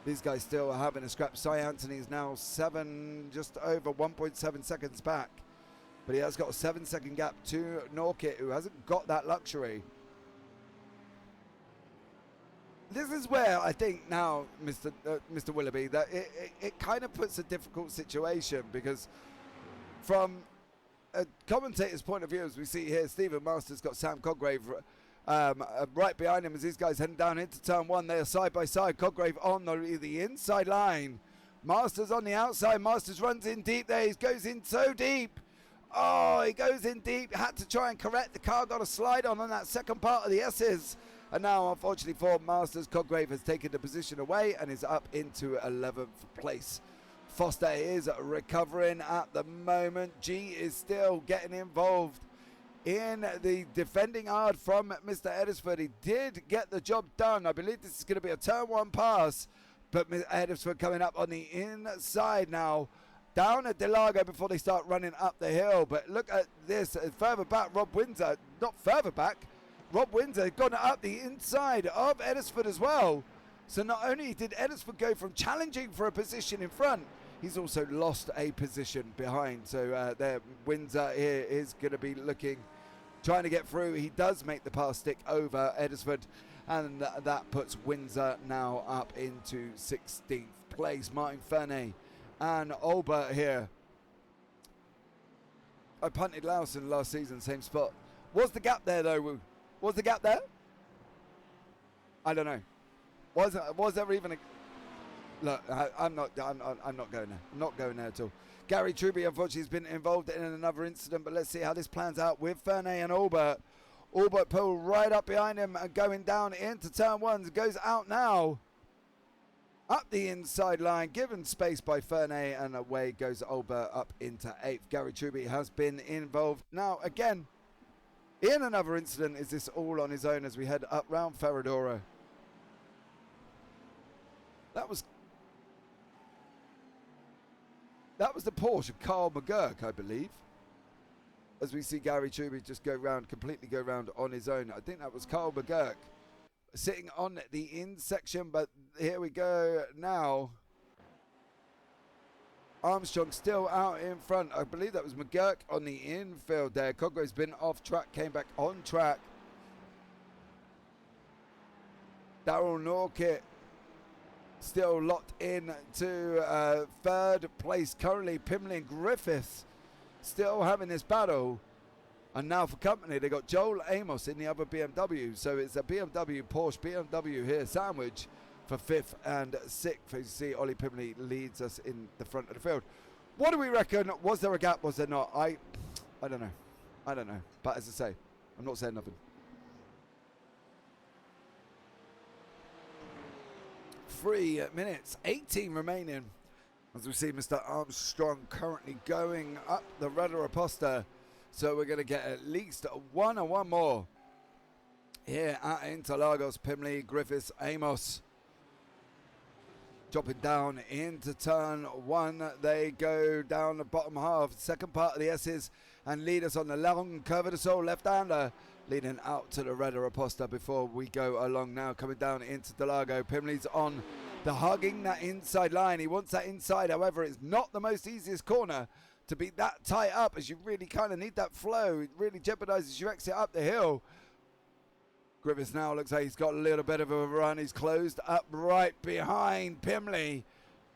These guys still are having a scrap. Cy Anthony is now just over 1.7 seconds back. But he has got a 7-second gap to Norkit, who hasn't got that luxury. This is where I think now, Mr. Willoughby, that it kind of puts a difficult situation, because from a commentator's point of view, as we see here, Stephen Masters got Sam Coggrave right behind him as these guys heading down into turn one. They are side by side. Coggrave on the inside line. Masters on the outside. Masters runs in deep there. He goes in so deep. Oh, he goes in deep. Had to try and correct. The car got a slide on that second part of the S's. And now, unfortunately for Masters, Coggrave has taken the position away and is up into 11th place. Foster is recovering at the moment. G is still getting involved in the defending hard from Mr. Edisford. He did get the job done. I believe this is going to be a turn one pass, but Mr. Edisford coming up on the inside now. Down at Delago before they start running up the hill. But look at this. Further back, Rob Windsor. Not further back. Rob Windsor gone up the inside of Edisford as well. So not only did Edisford go from challenging for a position in front, he's also lost a position behind. So there, Windsor here is going to be trying to get through. He does make the pass stick over Edisford, and that puts Windsor now up into 16th place. Martin Ferney and Olbert here. I punted Lawson last season, same spot. Was the gap there though? Was the gap there? I don't know. Was there even a... Look, I'm not going there. I'm not going there at all. Gary Truby, unfortunately, has been involved in another incident, but let's see how this plans out with Ferney and Albert. Albert pulled right up behind him and going down into turn one. Goes out now. Up the inside line, given space by Ferney, and away goes Albert up into 8th. Gary Truby has been involved. Now, again, in another incident. Is this all on his own as we head up round Ferradura? That was the Porsche of Carl McGurk, I believe. As we see Gary Truby just completely go round on his own. I think that was Carl McGurk sitting on the in section, but here we go now. Armstrong still out in front. I believe that was McGurk on the infield there. Coggrave's been off track, came back on track. Daryl Norkit still locked in to third place currently. Pimley and Griffiths still having this battle. And now for company, they got Joel Amos in the other BMW. So it's a BMW, Porsche, BMW here sandwich for 5th and 6th. As you see, Ollie Pimley leads us in the front of the field. What do we reckon? Was there a gap? Was there not? I don't know. I don't know. But as I say, I'm not saying nothing. 3 minutes, 18 remaining. As we see Mr. Armstrong currently going up the Rudder Aposta. So we're going to get at least one more here at Interlagos. Pimley, Griffiths, Amos. Dropping down into turn one. They go down the bottom half, second part of the S's, and lead us on the long curve of the soul left-hander, leading out to the Rudder Aposta before we go along now. Coming down into Delago. Pimley's on the hugging that inside line. He wants that inside. However, it's not the most easiest corner to be that tight up, as you really kind of need that flow. It really jeopardizes your exit up the hill. Griffiths now looks like he's got a little bit of a run. He's closed up right behind Pimley.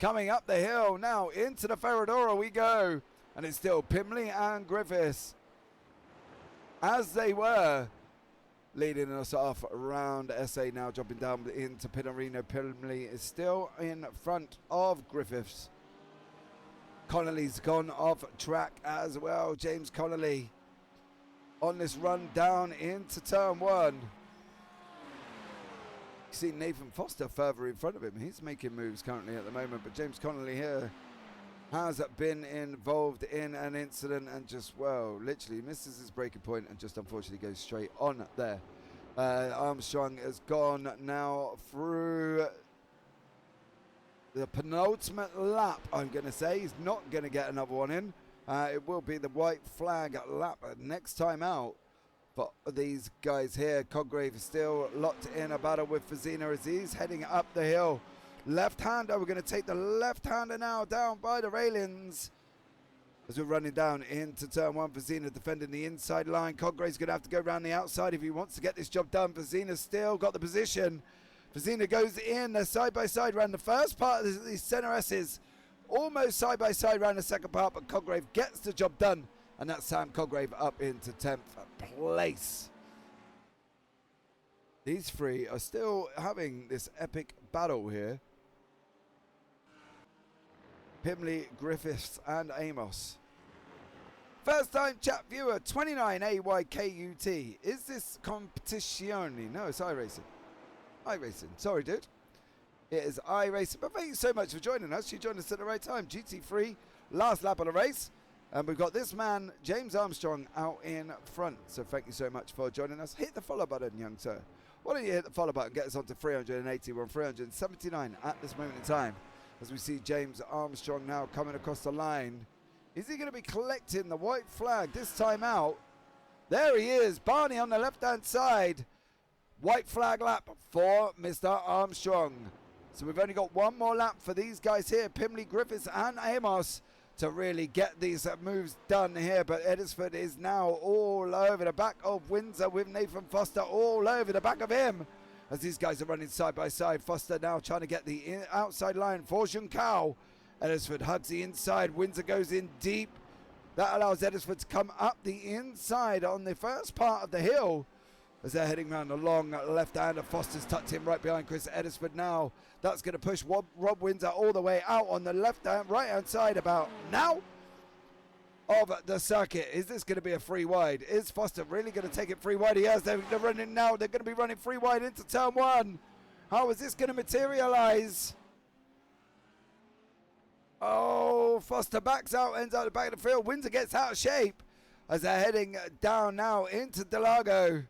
Coming up the hill now into the Ferradura we go. And it's still Pimley and Griffiths, as they were, leading us off around SA now, dropping down into Pinarino. Pimley is still in front of Griffiths. Connolly's gone off track as well. James Connolly on this run down into turn one. see Nathan Foster further in front of him. He's making moves currently at the moment, but James Connolly here has been involved in an incident and just, well, literally misses his breaking point and just unfortunately goes straight on there. Armstrong has gone now through the penultimate lap, I'm going to say. He's not going to get another one in. It will be the white flag lap next time out. But these guys here, Coggrave is still locked in a battle with Fazina as he's heading up the hill. Left-hander, we're going to take the left-hander now down by the railings. As we're running down into turn one, Fazina defending the inside line. Coggrave's going to have to go around the outside if he wants to get this job done. Fazina's still got the position. Fazina goes in, they're side by side around the first part of the center S's. Almost side by side around the second part, but Coggrave gets the job done. And that's Sam Coggrave up into 10th place. These three are still having this epic battle here. Pimley, Griffiths and Amos. First time chat viewer, 29 AYKUT. Is this competizione? No, it's iRacing. iRacing. Sorry, dude. It is iRacing. But thank you so much for joining us. You joined us at the right time. GT3, last lap of the race. And we've got this man, James Armstrong, out in front. So thank you so much for joining us. Hit the follow button, young sir. Why don't you hit the follow button, get us on to 380. We're on 379 at this moment in time. As we see James Armstrong now coming across the line. Is he going to be collecting the white flag this time out? There he is, Barney on the left-hand side. White flag lap for Mr. Armstrong. So we've only got one more lap for these guys here, Pimley, Griffiths and Amos, to really get these moves done here. But Edisford is now all over the back of Windsor with Nathan Foster all over the back of him. As these guys are running side by side, Foster now trying to get the outside line for Junkao. Edisford hugs the inside, Windsor goes in deep. That allows Edisford to come up the inside on the first part of the hill. As they're heading around the long left-hander, Foster's tucked in right behind Chris Edisford now. That's going to push Rob Windsor all the way out on the right-hand side about now of the circuit. Is this going to be a free wide? Is Foster really going to take it free wide? He has. They're running now. They're going to be running free wide into turn one. How is this going to materialize? Oh, Foster backs out, ends out the back of the field. Windsor gets out of shape as they're heading down now into Interlagos.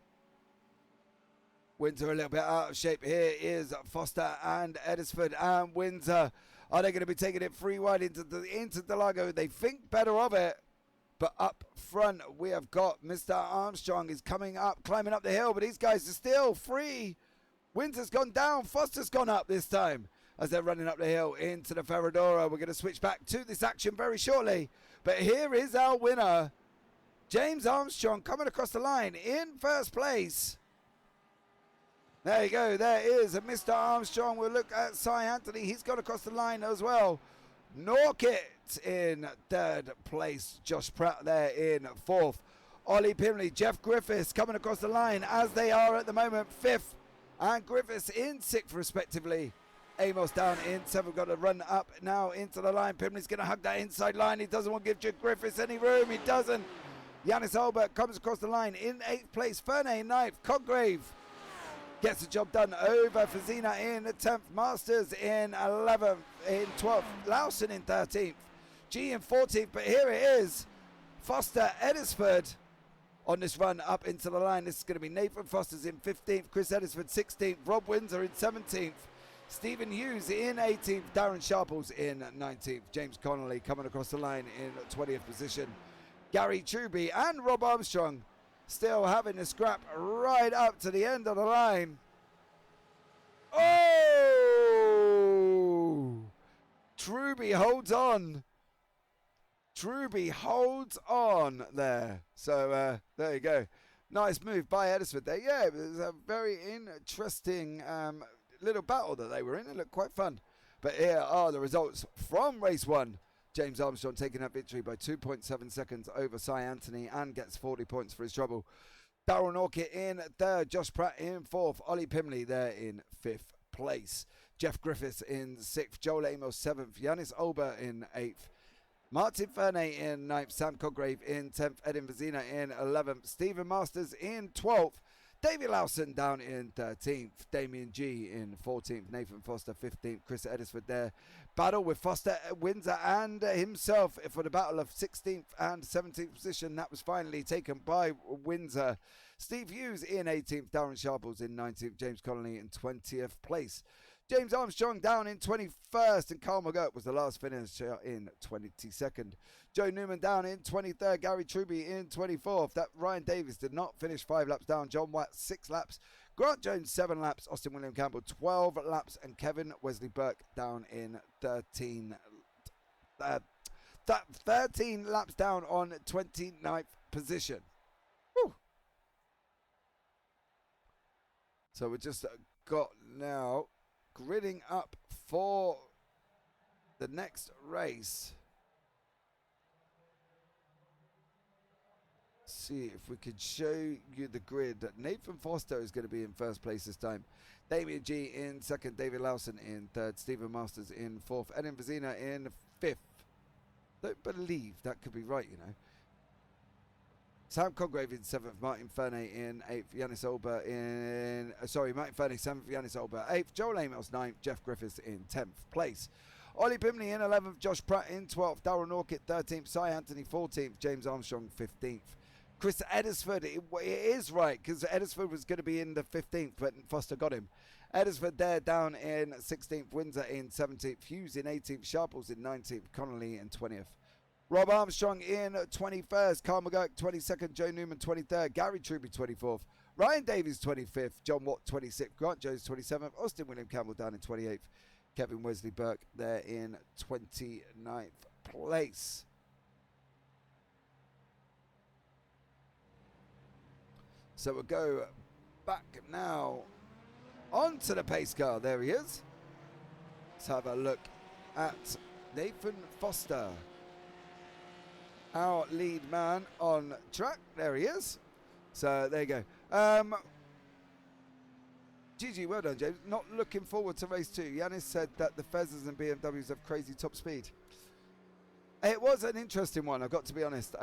Windsor a little bit out of shape. Here is Foster and Edisford and Windsor. Are they going to be taking it free wide into Interlagos? They think better of it. But up front, we have got Mr. Armstrong is coming up, climbing up the hill. But these guys are still free. Windsor's gone down. Foster's gone up this time as they're running up the hill into the Ferradura. We're going to switch back to this action very shortly. But here is our winner, James Armstrong, coming across the line in first place. There you go. There is Mr. Armstrong. We'll look at Cy Anthony. He's gone across the line as well. Norkit in third place. Josh Pratt there in fourth. Ollie Pimley, Jeff Griffiths coming across the line as they are at the moment fifth. And Griffiths in sixth respectively. Amos down in seventh. Got to run up now into the line. Pimley's going to hug that inside line. He doesn't want to give Jeff Griffiths any room. He doesn't. Yanis Albert comes across the line in eighth place. Fernay in ninth. Coggrave gets the job done over Fazina in 10th. Masters in 11th. In 12th. Lawson in 13th. G in 14th. But here it is. Foster, Edisford on this run up into the line. This is going to be Nathan Foster's in 15th. Chris Edisford 16th. Rob Windsor in 17th. Stephen Hughes in 18th. Darren Sharples in 19th. James Connolly coming across the line in 20th position. Gary Truby and Rob Armstrong still having a scrap right up to the end of the line. Oh! Truby holds on. Truby holds on there. So there you go. Nice move by Edisford there. Yeah, it was a very interesting little battle that they were in. It looked quite fun. But here are the results from race one. James Armstrong taking that victory by 2.7 seconds over Cy Anthony and gets 40 points for his trouble. Darryl Norkit in third, Josh Pratt in fourth, Ollie Pimley there in fifth place. Jeff Griffiths in sixth, Joel Amos seventh, Yanis Olber in eighth, Martin Fernay in ninth, Sam Coggrave in 10th, Edin Vazina in 11th, Stephen Masters in 12th, David Lawson down in 13th. Damien G in 14th. Nathan Foster 15th. Chris Edisford there. Battle with Foster, Windsor and himself for the battle of 16th and 17th position. That was finally taken by Windsor. Steve Hughes in 18th. Darren Sharples in 19th. James Connolly in 20th place. James Armstrong down in 21st, and Carl McGurk was the last finisher in 22nd. Joe Newman down in 23rd, Gary Truby in 24th. That Ryan Davis did not finish 5 laps down. John Watt 6 laps. Grant Jones 7 laps. Austin William Campbell 12 laps, and Kevin Wesley Burke down in 13 laps down on 29th position. Woo. So we just got now gridding up for the next race. See if we could show you the grid. Nathan Foster is going to be in first place this time. Damien G in second. David Lawson in third. Stephen Masters in fourth. Edin Vizina in fifth. Don't believe that could be right, you know. Sam Congrave in 7th, Martin Ferney in 8th, Yanis Olber in... Martin Ferney 7th, Yanis Olber 8th, Joel Amos 9th, Jeff Griffiths in 10th place. Ollie Bimley in 11th, Josh Pratt in 12th, Darren Orchid 13th, Cy Anthony 14th, James Armstrong 15th. Chris Edisford, it is right, because Edisford was going to be in the 15th, but Foster got him. Edisford there down in 16th, Windsor in 17th, Hughes in 18th, Sharples in 19th, Connolly in 20th. Rob Armstrong in 21st, Carl McGurk 22nd, Joe Newman 23rd, Gary Truby 24th, Ryan Davies 25th, John Watt 26th, Grant Jones 27th, Austin William Campbell down in 28th, Kevin Wesley Burke there in 29th place. So we'll go back now onto the pace car. There he is. Let's have a look at Nathan Foster, our lead man on track. There he is. So there you go. GG, well done, James. Not looking forward to race 2. Yanis said that the Fezzers and BMWs have crazy top speed. It was an interesting one, I've got to be honest,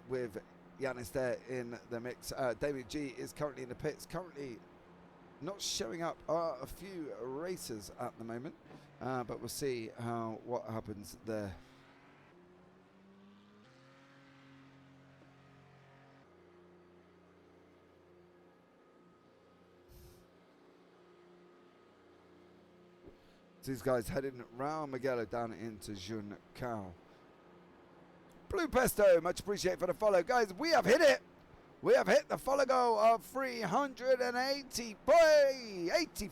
with Yanis there in the mix. David G is currently in the pits, currently not showing up. A few racers at the moment, but we'll see what happens there. These guys heading round Mugello down into Junção. Blue Pesto, much appreciated for the follow. Guys, we have hit it. We have hit the follow goal of 380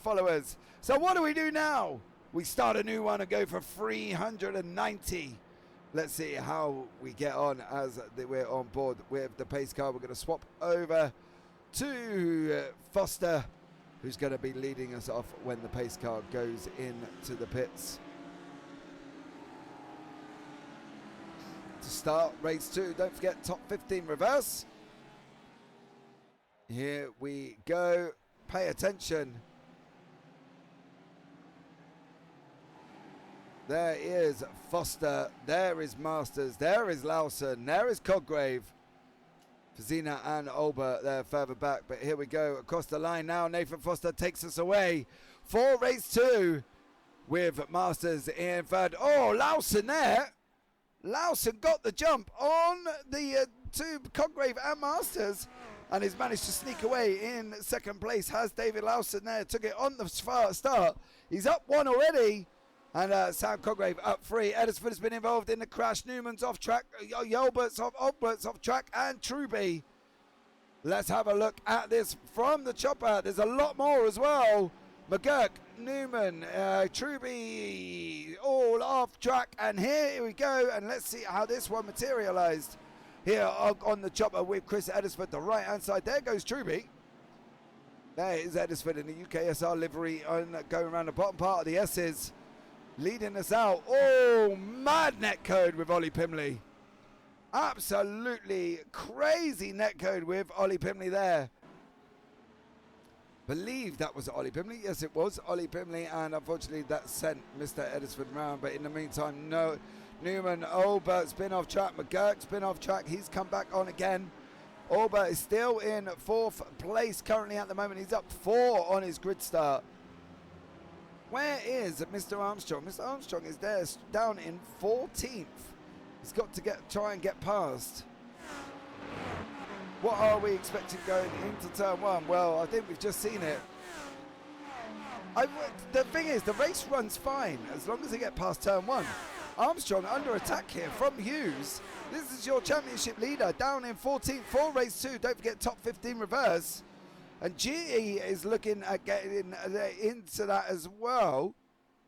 followers. So what do we do now? We start a new one and go for 390. Let's see how we get on as we're on board with the pace car. We're going to swap over to Foster, who's going to be leading us off when the pace car goes into the pits. To start race 2, don't forget top 15 reverse. Here we go. Pay attention. There is Foster. There is Masters. There is Lawson. There is Coggrave. Fazina and Olber there further back. But here we go across the line now. Nathan Foster takes us away for race 2 with Masters in third. Oh, Lawson there. Lawson got the jump on the two Coggrave and Masters, and he's managed to sneak away in second place. Has David Lawson there, took it on the start. He's up 1 already, and Sam Coggrave up 3. Edisford has been involved in the crash. Newman's off track, Yolbert's off track, and Truby. Let's have a look at this from the chopper. There's a lot more as well. McGurk, Newman, Truby, all off track, and here we go, and let's see how this one materialized here on the chopper with Chris Edisford, the right hand side. There goes Truby. There is Edisford in the UKSR livery going around the bottom part of the S's, leading us out. Oh, mad netcode with Ollie Pimley. Absolutely crazy netcode with Ollie Pimley there. Believe that was Ollie Pimley. Yes, it was Ollie Pimley, and unfortunately that sent Mr. Edisford round. But in the meantime, no. Newman, Olbert's been off track. McGurk's been off track. He's come back on again. Albert is still in 4th place currently at the moment. He's up 4 on his grid start. Where is Mr. Armstrong? Mr. Armstrong is there, down in 14th. He's got to try and get past. What are we expecting going into turn 1? Well, I think we've just seen it. The thing is, the race runs fine as long as they get past turn 1. Armstrong under attack here from Hughes. This is your championship leader down in 14th for race 2. Don't forget top 15 reverse. And GE is looking at getting into that as well.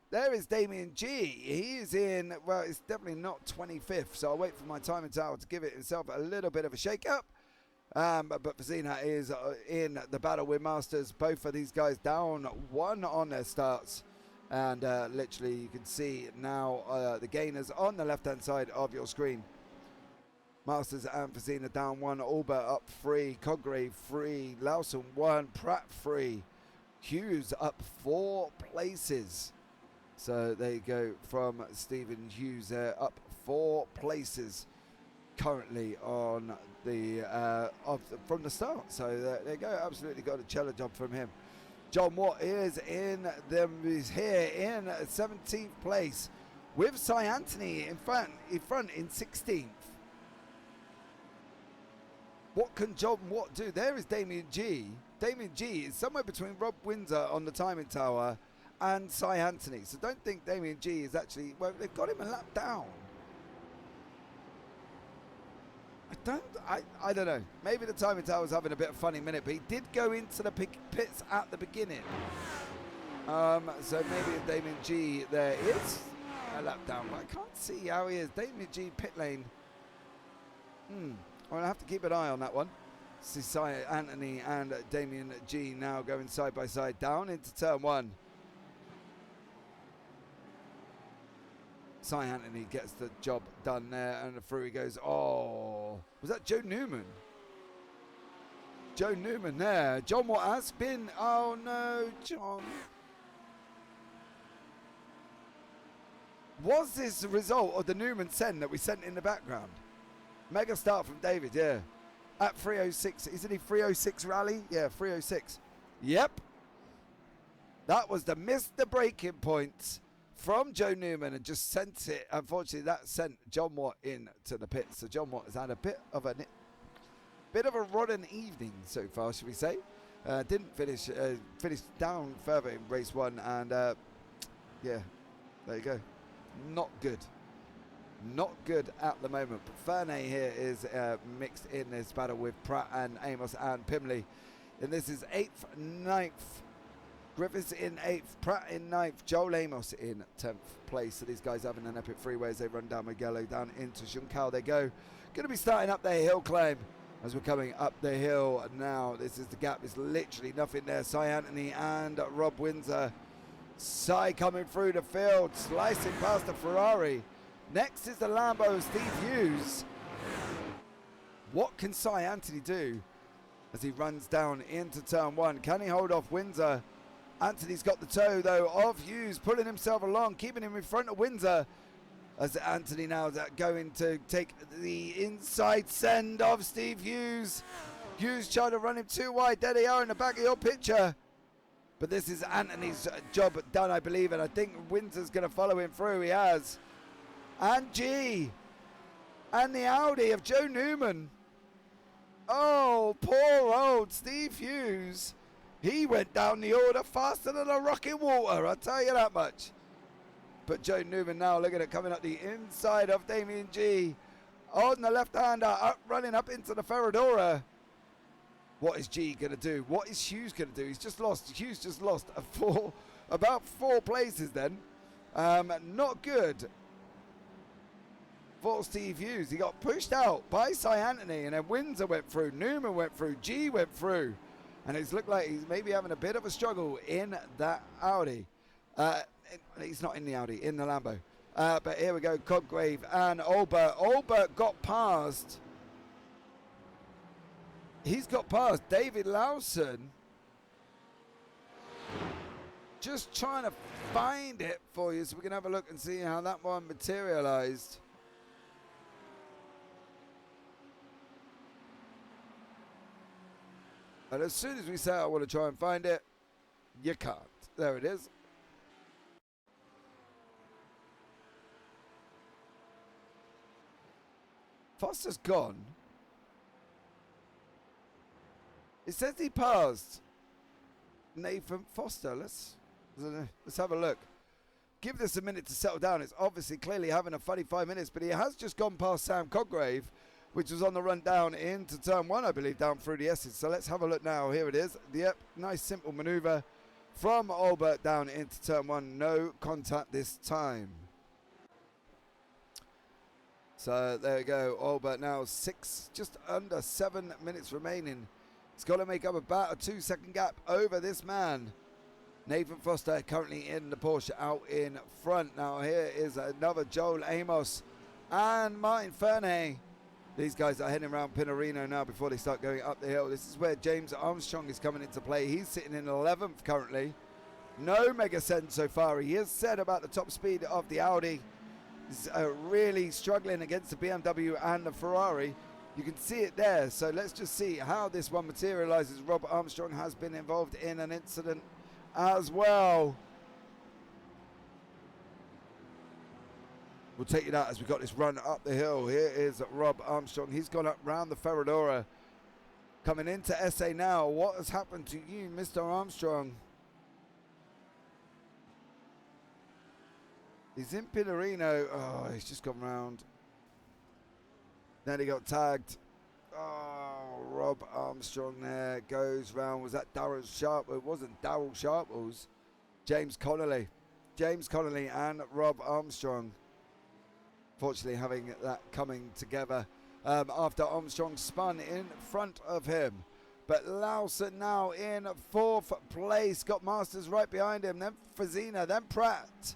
There is Damien G. He is in, well, it's definitely not 25th. So I'll wait for my timing tower to give it himself a little bit of a shake-up. But Vizina is in the battle with Masters. Both of these guys down 1 on their starts. And literally you can see now the gainers on the left-hand side of your screen. Masters and Vizina down 1, Albert up 3, Congreve 3, Lawson 1, Pratt 3, Hughes up 4 places. So there you go from Stephen Hughes there, up 4 places currently on the from the start. So there you go, absolutely got a challenge job from him. John Watt is is here in 17th place with Cy Anthony in front in 16th. What can John Watt do? There is Damien G. Damien G is somewhere between Rob Windsor on the timing tower and Cy Anthony. So don't think Damien G is actually, well, they've got him a lap down. I don't know. Maybe the timing tower was having a bit of funny minute, but he did go into the pits at the beginning. So maybe Damien G there is a lap down, but I can't see how he is. Damien G pit lane. I'll have to keep an eye on that one. See Cy Anthony and Damien G now going side by side down into turn 1. Cy Anthony gets the job done there, and through he goes. Oh, was that Joe Newman? Joe Newman there. John Watt has been. Oh no, John. Was this the result of the Newman send that we sent in the background? Mega start from David, yeah. At 306, isn't he 306 rally? Yeah, 306. Yep. That was missed the breaking points from Joe Newman and just sent it. Unfortunately, that sent John Watt into the pits. So John Watt has had a bit of a rotten evening so far, should we say? Didn't finish down further in race 1, and yeah, there you go. Not good. Not good at the moment. But Fernay here is mixed in this battle with Pratt and Amos and Pimley. And this is 8th, 9th. Griffiths in 8th, Pratt in 9th, Joel Amos in 10th place. So these guys having an epic freeway as they run down Mugello down into Juncal. They go. Going to be starting up their hill climb as we're coming up the hill now. This is the gap. There's literally nothing there. Cy Anthony and Rob Windsor. Cy coming through the field, slicing past the Ferrari. Next is the Lambo, Steve Hughes. What can Cy Anthony do as he runs down into turn 1? Can he hold off Windsor? Anthony's got the toe, though, of Hughes, pulling himself along, keeping him in front of Windsor. As Anthony now is going to take the inside send of Steve Hughes. Hughes trying to run him too wide. There they are in the back of your picture. But this is Anthony's job done, I believe, and I think Windsor's going to follow him through. He has. And G. And the Audi of Joe Newman. Oh, poor old Steve Hughes. He went down the order faster than a rock in water, I'll tell you that much. But Joe Newman now looking at coming up the inside of Damien G. On the left-hander, running up into the Ferradura. What is G going to do? What is Hughes going to do? Hughes just lost about 4 places then. Not good for Steve Hughes. He got pushed out by Cy Anthony, and then Windsor went through, Newman went through, G went through. And it's looked like he's maybe having a bit of a struggle in that Audi. He's not in the Audi, in the Lambo. But here we go, Codgrave and Albert. Albert got past. He's got past David Lawson. Just trying to find it for you so we can have a look and see how that one materialized. And as soon as we say I want to try and find it, you can't. There it is. Foster's gone. It says he passed Nathan Foster. Let's have a look. Give this a minute to settle down. It's obviously clearly having a funny 5 minutes, but he has just gone past Sam Coggrave, which was on the run down into turn one, I believe, down through the S's. So let's have a look now. Here it is. Yep, nice simple maneuver from Albert down into turn one. No contact this time. So there we go. Albert now just under 7 minutes remaining. He's got to make up about a 2-second gap over this man. Nathan Foster currently in the Porsche out in front. Now here is another Joel Amos and Martin Ferney. These guys are heading around Pinerino now before they start going up the hill. This is where James Armstrong is coming into play. He's sitting in 11th currently. No mega sense so far. He has said about the top speed of the Audi. He's really struggling against the BMW and the Ferrari. You can see it there. So let's just see how this one materializes. Rob Armstrong has been involved in an incident as well. We'll take it out as we got this run up the hill. Here is Rob Armstrong. He's gone up round the Ferradura. Coming into SA now. What has happened to you, Mr. Armstrong? He's in Pinerino. Oh, he's just gone round. Then he got tagged. Oh, Rob Armstrong there goes round. Was that Darryl Sharp? It wasn't Darryl Sharp. It was James Connolly. James Connolly and Rob Armstrong. Fortunately, having that coming together after Armstrong spun in front of him. But Lawson now in 4th place. Got Masters right behind him. Then Fazina. Then Pratt.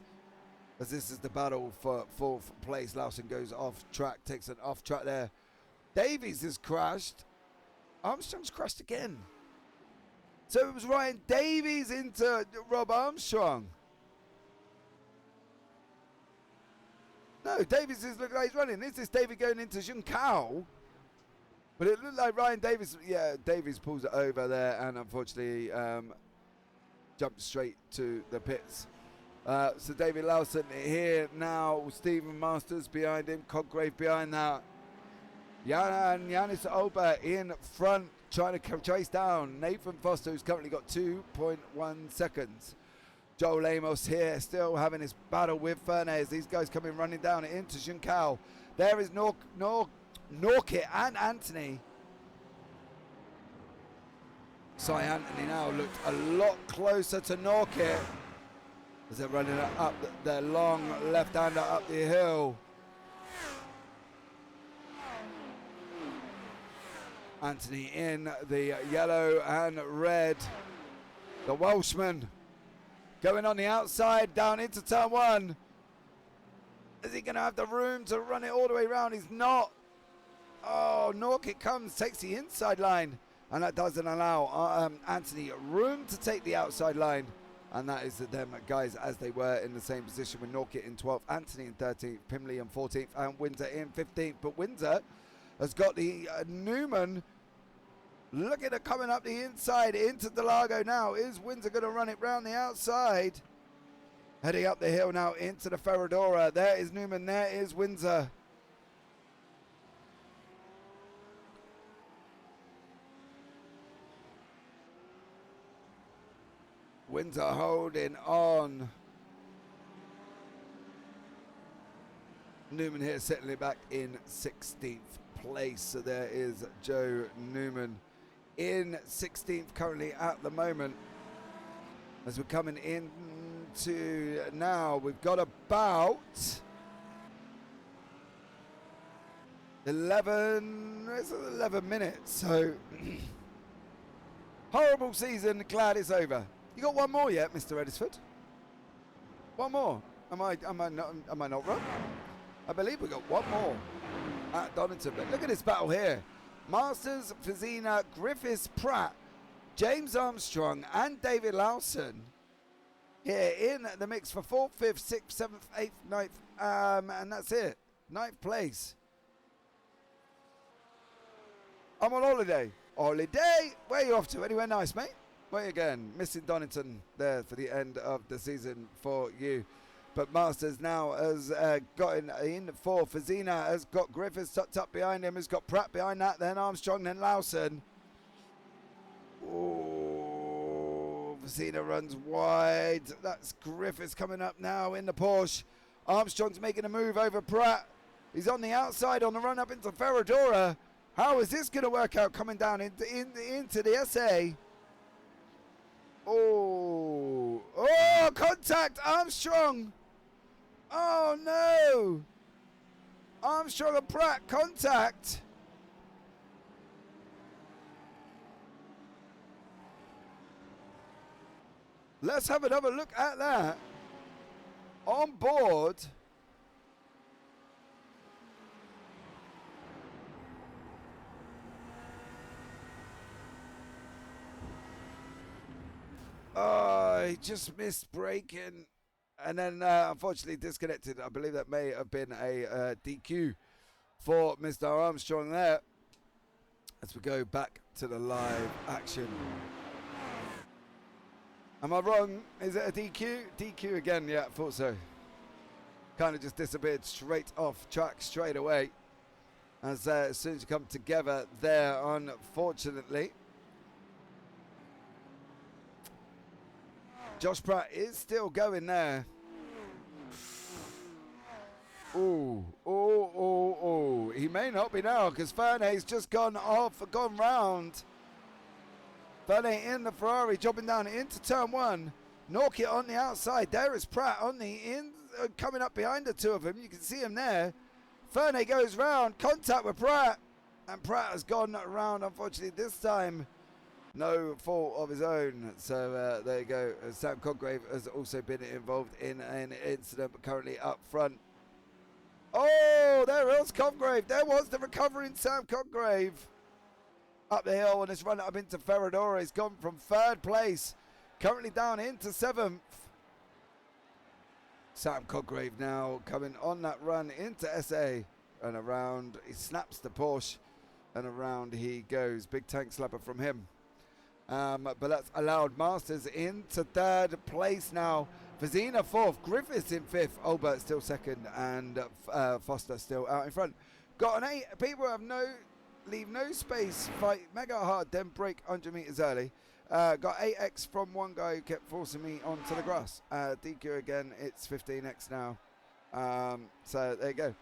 As this is the battle for 4th place. Lawson goes off track. Takes an off track there. Davies has crashed. Armstrong's crashed again. So it was Ryan Davies into Rob Armstrong. No, Davies is looking like he's running. Is this Davies going into Juncao? But it looked like Ryan Davies. Yeah, Davies pulls it over there and unfortunately jumped straight to the pits. So David Lawson here now. Stephen Masters behind him. Coggrave behind that. Yanis Oba in front, trying to chase down Nathan Foster, who's currently got 2.1 seconds. Joel Amos here, still having his battle with Fernandez. These guys coming running down into Juncao. There is Norkit and Anthony. So Anthony now looked a lot closer to Norkit as they're running up their long left-hander up the hill. Anthony in the yellow and red. The Welshman going on the outside down into turn one. Is he going to have the room to run it all the way around? He's not. Oh, Norkit comes, takes the inside line. And that doesn't allow Anthony room to take the outside line. And that is them guys as they were in the same position with Norkit in 12th, Anthony in 13th, Pimley in 14th, and Windsor in 15th. But Windsor has got the Newman looking at coming up the inside into Delago now. Is Windsor going to run it round the outside? Heading up the hill now into the Ferradura. There is Newman, there is Windsor. Windsor holding on. Newman here settling back in 16th place. So there is Joe Newman in 16th currently at the moment. As we're coming into now, we've got about 11 minutes. So horrible season, glad it's over. You got one more yet, Mr. Edisford? One more. Am I not wrong? I believe we got one more at Donington. But look at this battle here. Masters, Fazina, Griffiths, Pratt, James Armstrong and David Lawson here in the mix for 4th, 5th, 6th, 7th, 8th, 9th, and that's it. 9th place. I'm on holiday. holiday. Where are you off to? Anywhere nice, mate? Where you going? Missing Donington there for the end of the season for you. But Masters now has gotten in for Fazina, has got Griffiths tucked up behind him, has got Pratt behind that, then Armstrong, then Lawson. Oh, Fazina runs wide. That's Griffiths coming up now in the Porsche. Armstrong's making a move over Pratt. He's on the outside on the run up into Ferradura. How is this going to work out coming down into the SA? Oh, contact, Armstrong. Oh no! Armstrong and Pratt contact. Let's have another look at that. On board. Oh, he just missed braking. And then, unfortunately, disconnected. I believe that may have been a DQ for Mr. Armstrong there. As we go back to the live action. Am I wrong? Is it a DQ? DQ again, yeah, I thought so. Kind of just disappeared straight off track straight away. As soon as you come together there, unfortunately. Josh Pratt is still going there. Oh. He may not be now because Ferney's just gone round. Ferney in the Ferrari, dropping down into turn one. Norkit on the outside. There is Pratt on the coming up behind the two of them. You can see him there. Ferney goes round. Contact with Pratt. And Pratt has gone around, unfortunately, this time. No fault of his own. So there you go. Sam Coggrave has also been involved in an incident, but currently up front. Oh, there was Coggrave. There was the recovering Sam Coggrave. Up the hill and it's run up into Ferradura. He's gone from third place, currently down into seventh. Sam Coggrave now coming on that run into SA and around. He snaps the Porsche and around he goes. Big tank slapper from him. But that's allowed Masters into third place now. Fazina fourth, Griffiths in fifth, Albert still second, and Foster still out in front. Got an 8. People have leave no space, fight mega hard, then break 100 meters early. Got 8x from one guy who kept forcing me onto the grass. DQ again, it's 15x now. So there you go.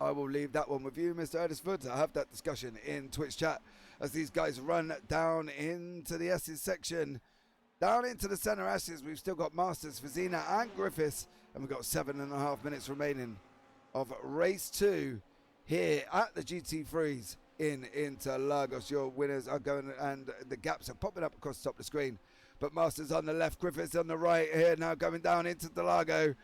I will leave that one with you, Mr. Edisford. I have that discussion in Twitch chat as these guys run down into the S's section. Down into the center S's, we've still got Masters, Fazina and Griffiths. And we've got 7.5 minutes remaining of race 2 here at the GT3s in Interlagos. Your winners are going, and the gaps are popping up across the top of the screen. But Masters on the left, Griffiths on the right here, now going down into the Lago.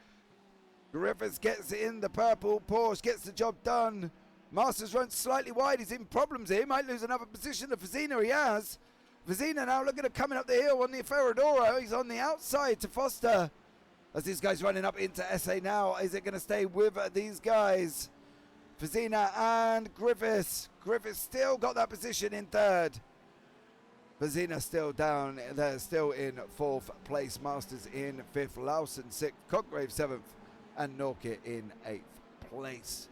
Griffiths gets in the purple Porsche, gets the job done. Masters runs slightly wide. He's in problems here. He might lose another position. The Fazina he has. Fazina now looking at coming up the hill on the Ferradura. He's on the outside to Foster. As these guys running up into SA now. Is it going to stay with these guys? Fazina and Griffiths. Griffiths still got that position in third. Fazina still down. They're still in fourth place. Masters in fifth. Lawson sixth. Coggrave seventh. And Norkit in 8th place.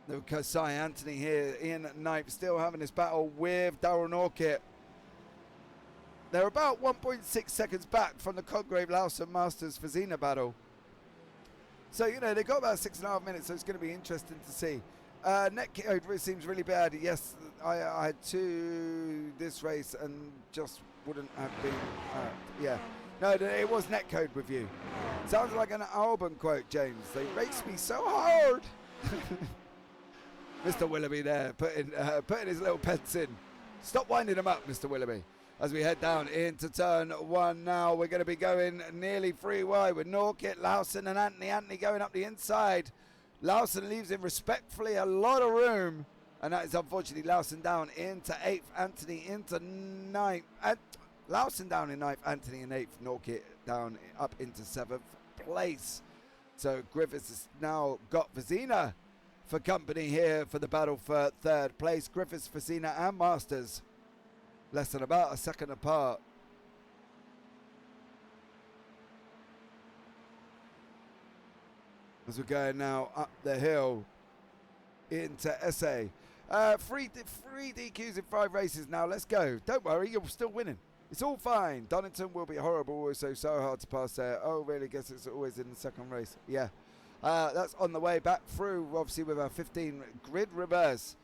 The Kasai Anthony here in 9th, still having this battle with Darryl Norkit. They're about 1.6 seconds back from the Coggrave Lawson Masters Fazina battle. So, you know, they've got about 6.5 minutes, so it's going to be interesting to see. Net code seems really bad. Yes, I had 2 this race and just wouldn't have been, yeah. No, it was netcode with you. Sounds like an album quote, James. They race me so hard. Mr. Willoughby there, putting his little pets in. Stop winding him up, Mr. Willoughby. As we head down into turn 1 now, we're going to be going nearly 3 wide with Norkit, Lawson and Anthony. Anthony going up the inside. Lawson leaves him respectfully a lot of room. And that is unfortunately Lawson down into 8th, Anthony into 9th. Lawson down in 9th, Anthony in 8th, Norkit down up into 7th place. So Griffiths has now got Fazina for company here for the battle for third place. Griffiths, Facina and Masters less than about a second apart. As we're going now up the hill into SA. Three DQs in 5 races now. Let's go. Don't worry, you're still winning. It's all fine. Donington will be horrible. Also so hard to pass there. Oh, really? Guess it's always in the second race. Yeah. That's on the way back through, obviously, with our 15 grid reverse.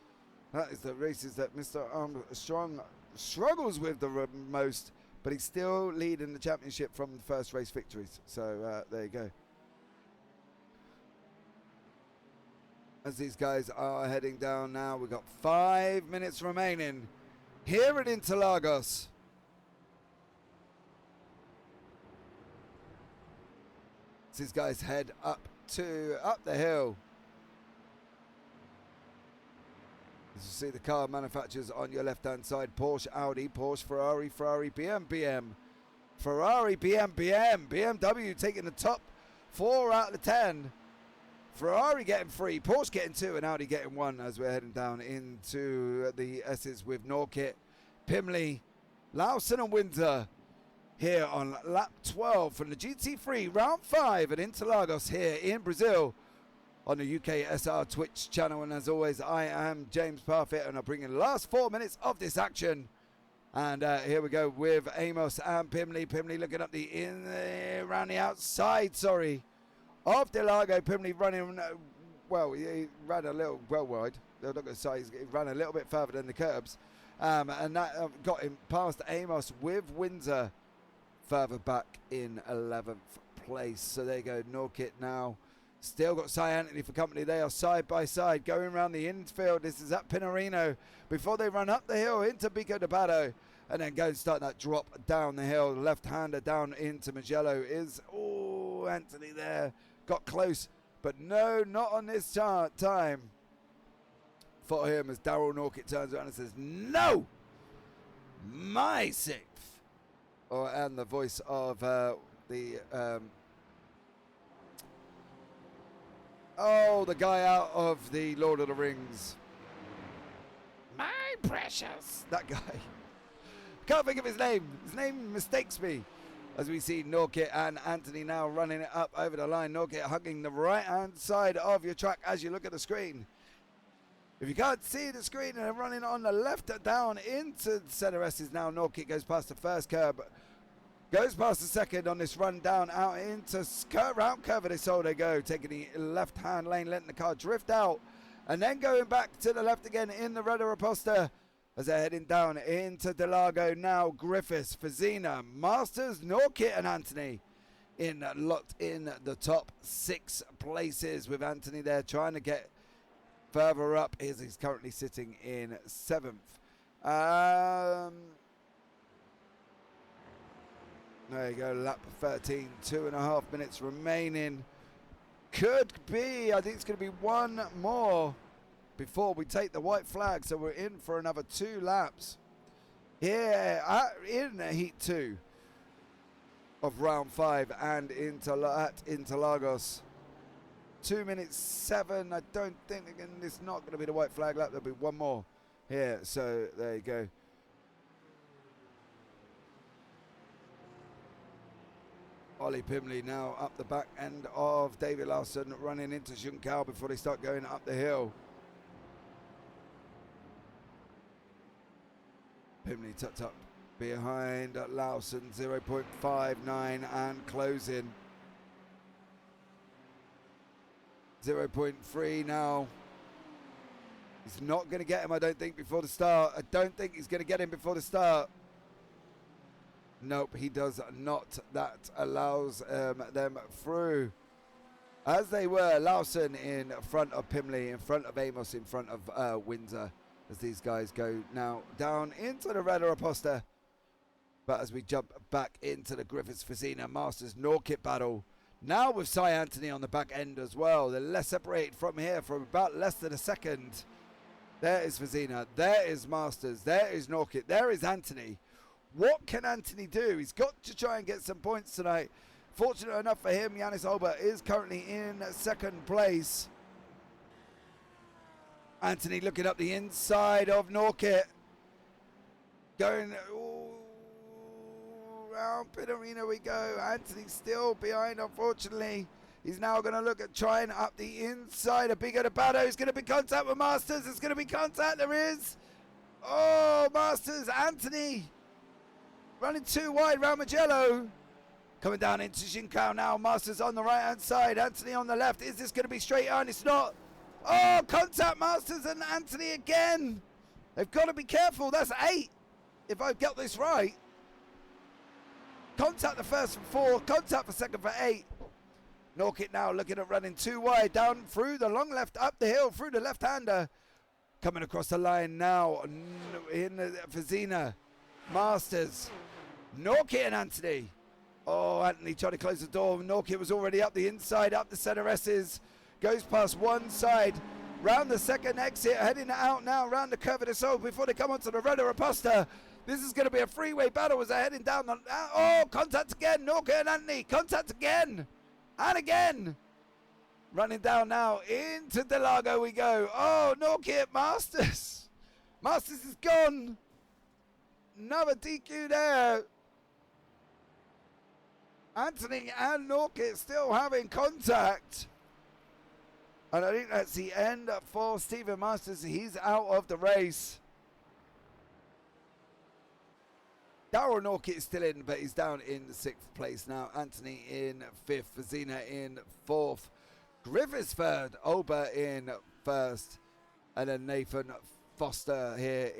That is the races that Mr. Armstrong struggles with the most, but he's still leading the championship from the first race victories. So there you go. As these guys are heading down now, we've got 5 minutes remaining here at Interlagos. As these guys head up the hill. As you see the car manufacturers on your left-hand side: Porsche, Audi, Porsche, Ferrari, BM, Ferrari, BM, BMW taking the top 4 out of the 10. Ferrari getting 3, Porsche getting 2, and Audi getting 1 as we're heading down into the S's with Norkit, Pimley, Lawson and Windsor here on lap 12 from the GT3 round 5 at Interlagos here in Brazil on the UK SR Twitch channel. And as always, I am James Parfitt, and I'll bring in the last 4 minutes of this action. And here we go with Amos and Pimley. Pimley looking up around the outside, of Delago. Pimley running, well, he ran a little wide. They're not going to say he ran a little bit further than the curbs. And that got him past Amos with Windsor further back in 11th place. So there you go, Norkit now. Still got Cy Anthony for company. They are side by side going around the infield. This is at Pinarino before they run up the hill into Bico de Pato and then go and start that drop down the hill. Left-hander down into Magello is, oh, Anthony there. Got close, but no, not on this time for him, as Daryl Norkit turns around and says, no, my 6th. And the voice of the guy out of the Lord of the Rings. My precious. That guy. Can't think of his name. His name mistakes me. As we see Norkit and Anthony now running it up over the line. Norkit hugging the right-hand side of your track as you look at the screen. If you can't see the screen and they're running on the left down into the center S's now, Norkit goes past the first curb. Goes past the second on this run down out into round curve of this hole they go. Taking the left-hand lane, letting the car drift out. And then going back to the left again in the Red Raposta. As they're heading down into Delago now, Griffiths, Fazina, Masters, Norkit and Anthony locked in the top 6 places, with Anthony there trying to get further up as he's currently sitting in 7th. There you go, lap 13, 2.5 minutes remaining. Could be, I think it's going to be one more before we take the white flag, so we're in for another 2 laps here in Heat 2 of round 5 and at Interlagos. 2 minutes 7. I don't think it's not going to be the white flag lap. There'll be one more here, so there you go. Ollie Pimley now up the back end of David Larson, running into Juncal before they start going up the hill. Pimley tucked up behind Lawson, 0.59 and closing. 0.3 now. He's not going to get him, I don't think, before the start. I don't think he's going to get him before the start. Nope, he does not. That allows them through. As they were, Lawson in front of Pimley, in front of Amos, in front of Windsor. As these guys go now down into the Red Raposta. But as we jump back into the Griffiths Facina Masters Norkit battle, now with Cy Anthony on the back end as well. They're less separated from here for about less than a second. There is Facina, there is Masters, there is Norkit, there is Anthony. What can Anthony do? He's got to try and get some points tonight. Fortunate enough for him, Yanis Olber is currently in 2nd place. Anthony looking up the inside of Norkit. Going round pit arena we go. Anthony still behind, unfortunately. He's now going to look at trying up the inside. A big Odabato is going to be contact with Masters. It's going to be contact. There is. Oh, Masters. Anthony running too wide round Magello. Coming down into Shinkao now. Masters on the right-hand side. Anthony on the left. Is this going to be straight on? It's not. Oh, contact Masters and Anthony again. They've got to be careful. That's 8. If I've got this right. Contact the first for 4. Contact for second for 8. Norkit now looking at running too wide. Down through the long left. Up the hill. Through the left-hander. Coming across the line now. In Fazina. Masters. Norkit and Anthony. Oh, Anthony trying to close the door. Norkit was already up the inside. Up the center S's. Goes past one side. Round the second exit. Heading out now. Round the curve of the soul before they come onto the Roda Raposta. This is going to be a freeway battle as they're heading down. Oh, contact again. Norkit and Anthony. Contact again. And again. Running down now. Into Interlagos we go. Oh, Norkit. Masters. Masters is gone. Another DQ there. Anthony and Norkit still having contact. And I think that's the end for Stephen Masters. He's out of the race. Daryl Norkit is still in, but he's down in 6th place now. Anthony in 5th. Fazina in 4th. Griffiths 3rd. Oba in 1st. And then Nathan Foster here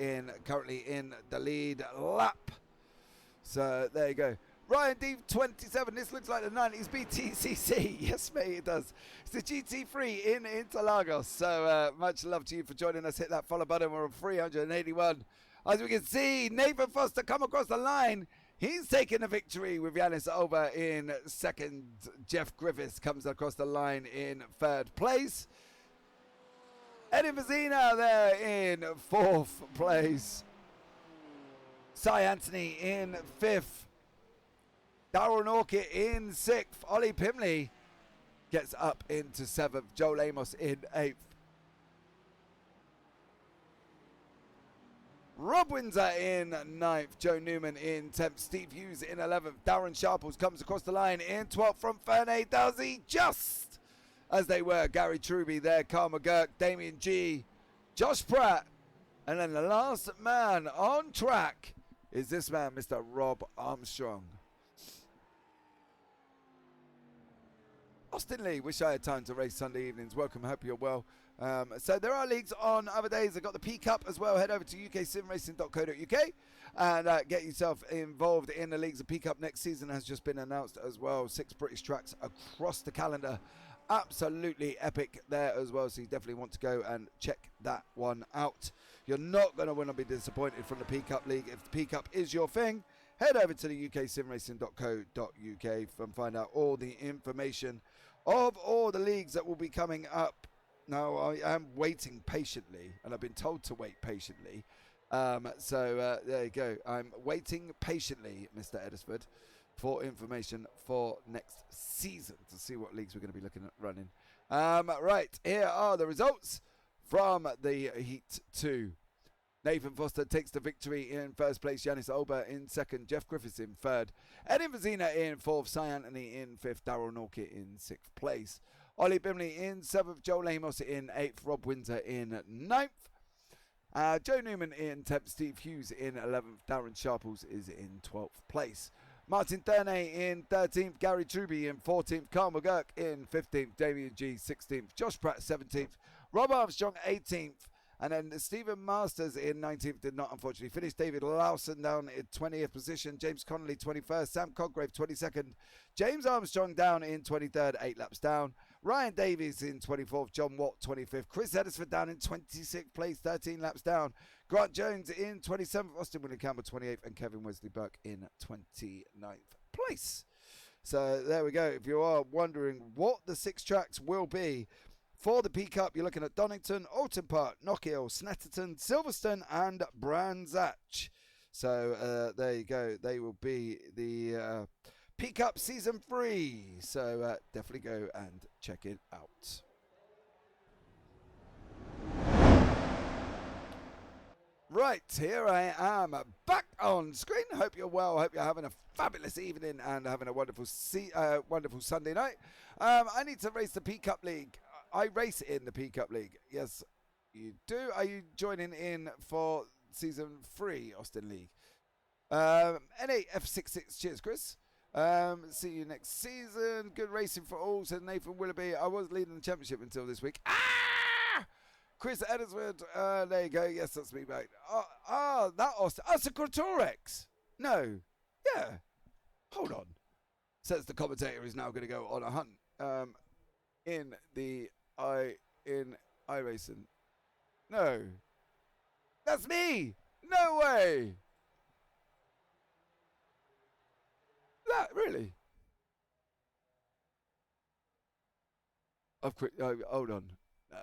currently in the lead lap. So there you go. Ryan D 27, this looks like the 90s BTCC. Yes, mate, it does. It's the GT3 in Interlagos. So much love to you for joining us. Hit that follow button. We're on 381. As we can see, Nathan Foster come across the line. He's taking the victory with Yanis Oba in 2nd. Jeff Griffiths comes across the line in 3rd place. Eddie Vazina there in 4th place. Cy Anthony in 5th. Daryl Norkit in 6th. Ollie Pimley gets up into 7th. Joel Amos in 8th. Rob Windsor in 9th. Joe Newman in 10th. Steve Hughes in 11th. Darren Sharples comes across the line in 12th from Fernay Dowsey. Just as they were. Gary Truby there. Carl McGurk. Damien G. Josh Pratt. And then the last man on track is this man, Mr. Rob Armstrong. Austin Lee, wish I had time to race Sunday evenings. Welcome, hope you're well. So there are leagues on other days. I've got the P Cup as well. Head over to uksimracing.co.uk and get yourself involved in the leagues. The P Cup next season has just been announced as well. 6 British tracks across the calendar. Absolutely epic there as well. So you definitely want to go and check that one out. You're not going to want to be disappointed from the P Cup League. If the P Cup is your thing, head over to the uksimracing.co.uk and find out all the information of all the leagues that will be coming up. Now, I am waiting patiently, and I've been told to wait patiently. So there you go. I'm waiting patiently, Mr. Edisford, for information for next season to see what leagues we're going to be looking at running. Right, here are the results from the Heat 2. Nathan Foster takes the victory in 1st place. Yanis Oba in 2nd. Jeff Griffiths in 3rd. Eddie Vazina in 4th. Cy Anthony in 5th. Daryl Norkit in 6th place. Ollie Bimley in 7th. Joel Amos in 8th. Rob Windsor in 9th. Joe Newman in 10th. Steve Hughes in 11th. Darren Sharples is in 12th place. Martin Thurnay in 13th. Gary Truby in 14th. Carl McGurk in 15th. Damien G 16th. Josh Pratt 17th. Rob Armstrong 18th. And then Stephen Masters in 19th did not, unfortunately, finish. David Lawson down in 20th position. James Connolly 21st. Sam Coggrave 22nd. James Armstrong down in 23rd, 8 laps down. Ryan Davies in 24th. John Watt 25th. Chris Edisford down in 26th place, 13 laps down. Grant Jones in 27th. Austin William Campbell 28th. And Kevin Wesley Burke in 29th place. So there we go. If you are wondering what the 6 tracks will be for the P Cup, you're looking at Donington, Alton Park, Knockhill, Snetterton, Silverstone and Brands Hatch. So there you go. They will be the P Cup Season 3. So definitely go and check it out. Right, here I am back on screen. Hope you're well. Hope you're having a fabulous evening and having a wonderful wonderful Sunday night. I need to race the P Cup League. I race in the P Cup League. Yes, you do. Are you joining in for season 3 Austin League? NAF66. Cheers, Chris. See you next season. Good racing for all, said Nathan Willoughby. I was leading the championship until this week. Chris Edwardswood, there you go. Yes, that's me, mate. That Austin. It's a Gratorex. No. Yeah. Hold on. Says the commentator is now going to go on a hunt in iRacing. No. That's me. No way. That, really? Hold on. No.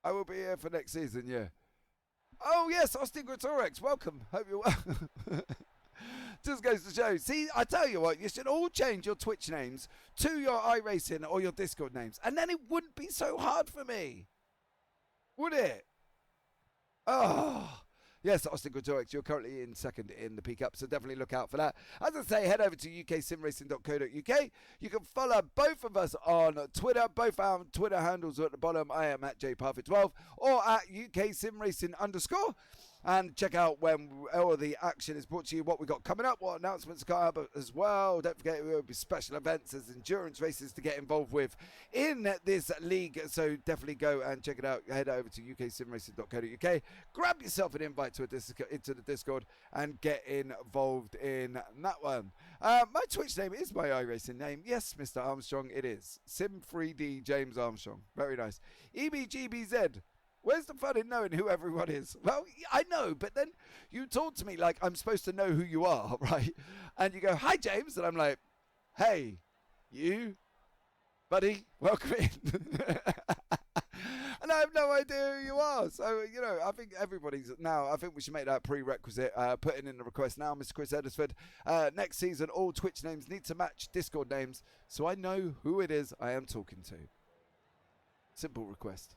I will be here for next season, yeah. Oh, yes, Austin Gratorex, welcome. Hope you're well. Just goes to show. See, I tell you what, you should all change your Twitch names to your iRacing or your Discord names, and then it wouldn't be so hard for me. Would it? Oh. Yes, Austin Gratorex, you're currently in second in the P Cup, so definitely look out for that. As I say, head over to uksimracing.co.uk. You can follow both of us on Twitter. Both our Twitter handles are at the bottom. I am at jparfit12 or at uksimracing_. And check out when all the action is brought to you, what we've got coming up, what announcements are coming up as well. Don't forget, there will be special events as endurance races to get involved with in this league. So definitely go and check it out. Head over to uksimracing.co.uk. Grab yourself an invite to into the Discord and get involved in that one. My Twitch name is my iRacing name. Yes, Mr. Armstrong, it is. Sim3D James Armstrong. Very nice. EBGBZ. Where's the fun in knowing who everyone is? Well, I know, but then you talk to me like I'm supposed to know who you are, right? And you go, hi, James. And I'm like, hey, you, buddy, welcome in. And I have no idea who you are. So, you know, I think everybody's now, I think we should make that prerequisite, putting in the request now, Mr. Chris Eddersford. Next season, all Twitch names need to match Discord names so I know who it is I am talking to. Simple request.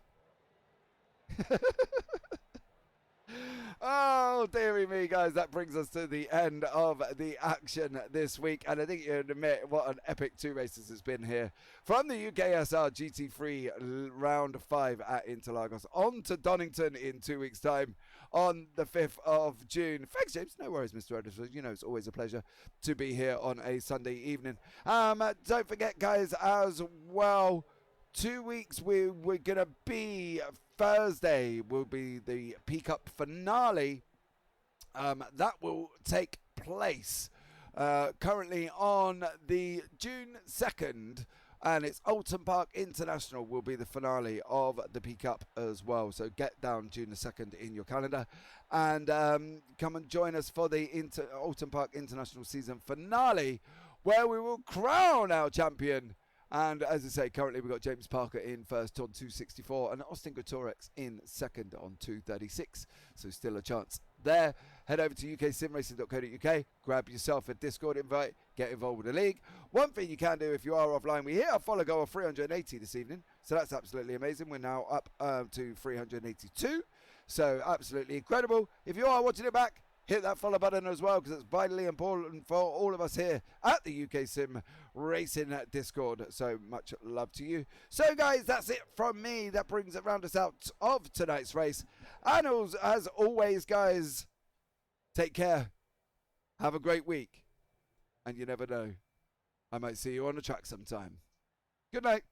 Oh, dearie me, guys, that brings us to the end of the action this week, and I think you'd admit what an epic 2 races has been here from the UKSR GT3 round 5 at Interlagos on to Donington in 2 weeks time on the 5th of June. Thanks, James. No worries, Mr. Edwards. You know, it's always a pleasure to be here on a Sunday evening. Don't forget, guys, as well, 2 weeks we're going to be Thursday will be the P Cup finale. That will take place currently on the June 2nd, and it's Alton Park International will be the finale of the P Cup as well. So get down June the 2nd in your calendar and come and join us for the Alton Park International season finale, where we will crown our champion. And as I say, currently we've got James Parker in first on 264 and Austin Gratorex in second on 236. So still a chance there. Head over to uksimracing.co.uk, grab yourself a Discord invite, get involved with the league. One thing you can do if you are offline, we hit our follow goal of 380 this evening. So that's absolutely amazing. We're now up to 382. So absolutely incredible. If you are watching it back, hit that follow button as well, because it's vitally important for all of us here at the UK Sim Racing Discord. So much love to you. So guys, that's it from me. That brings it round us out of tonight's race. And as always, guys, take care. Have a great week. And you never know, I might see you on the track sometime. Good night.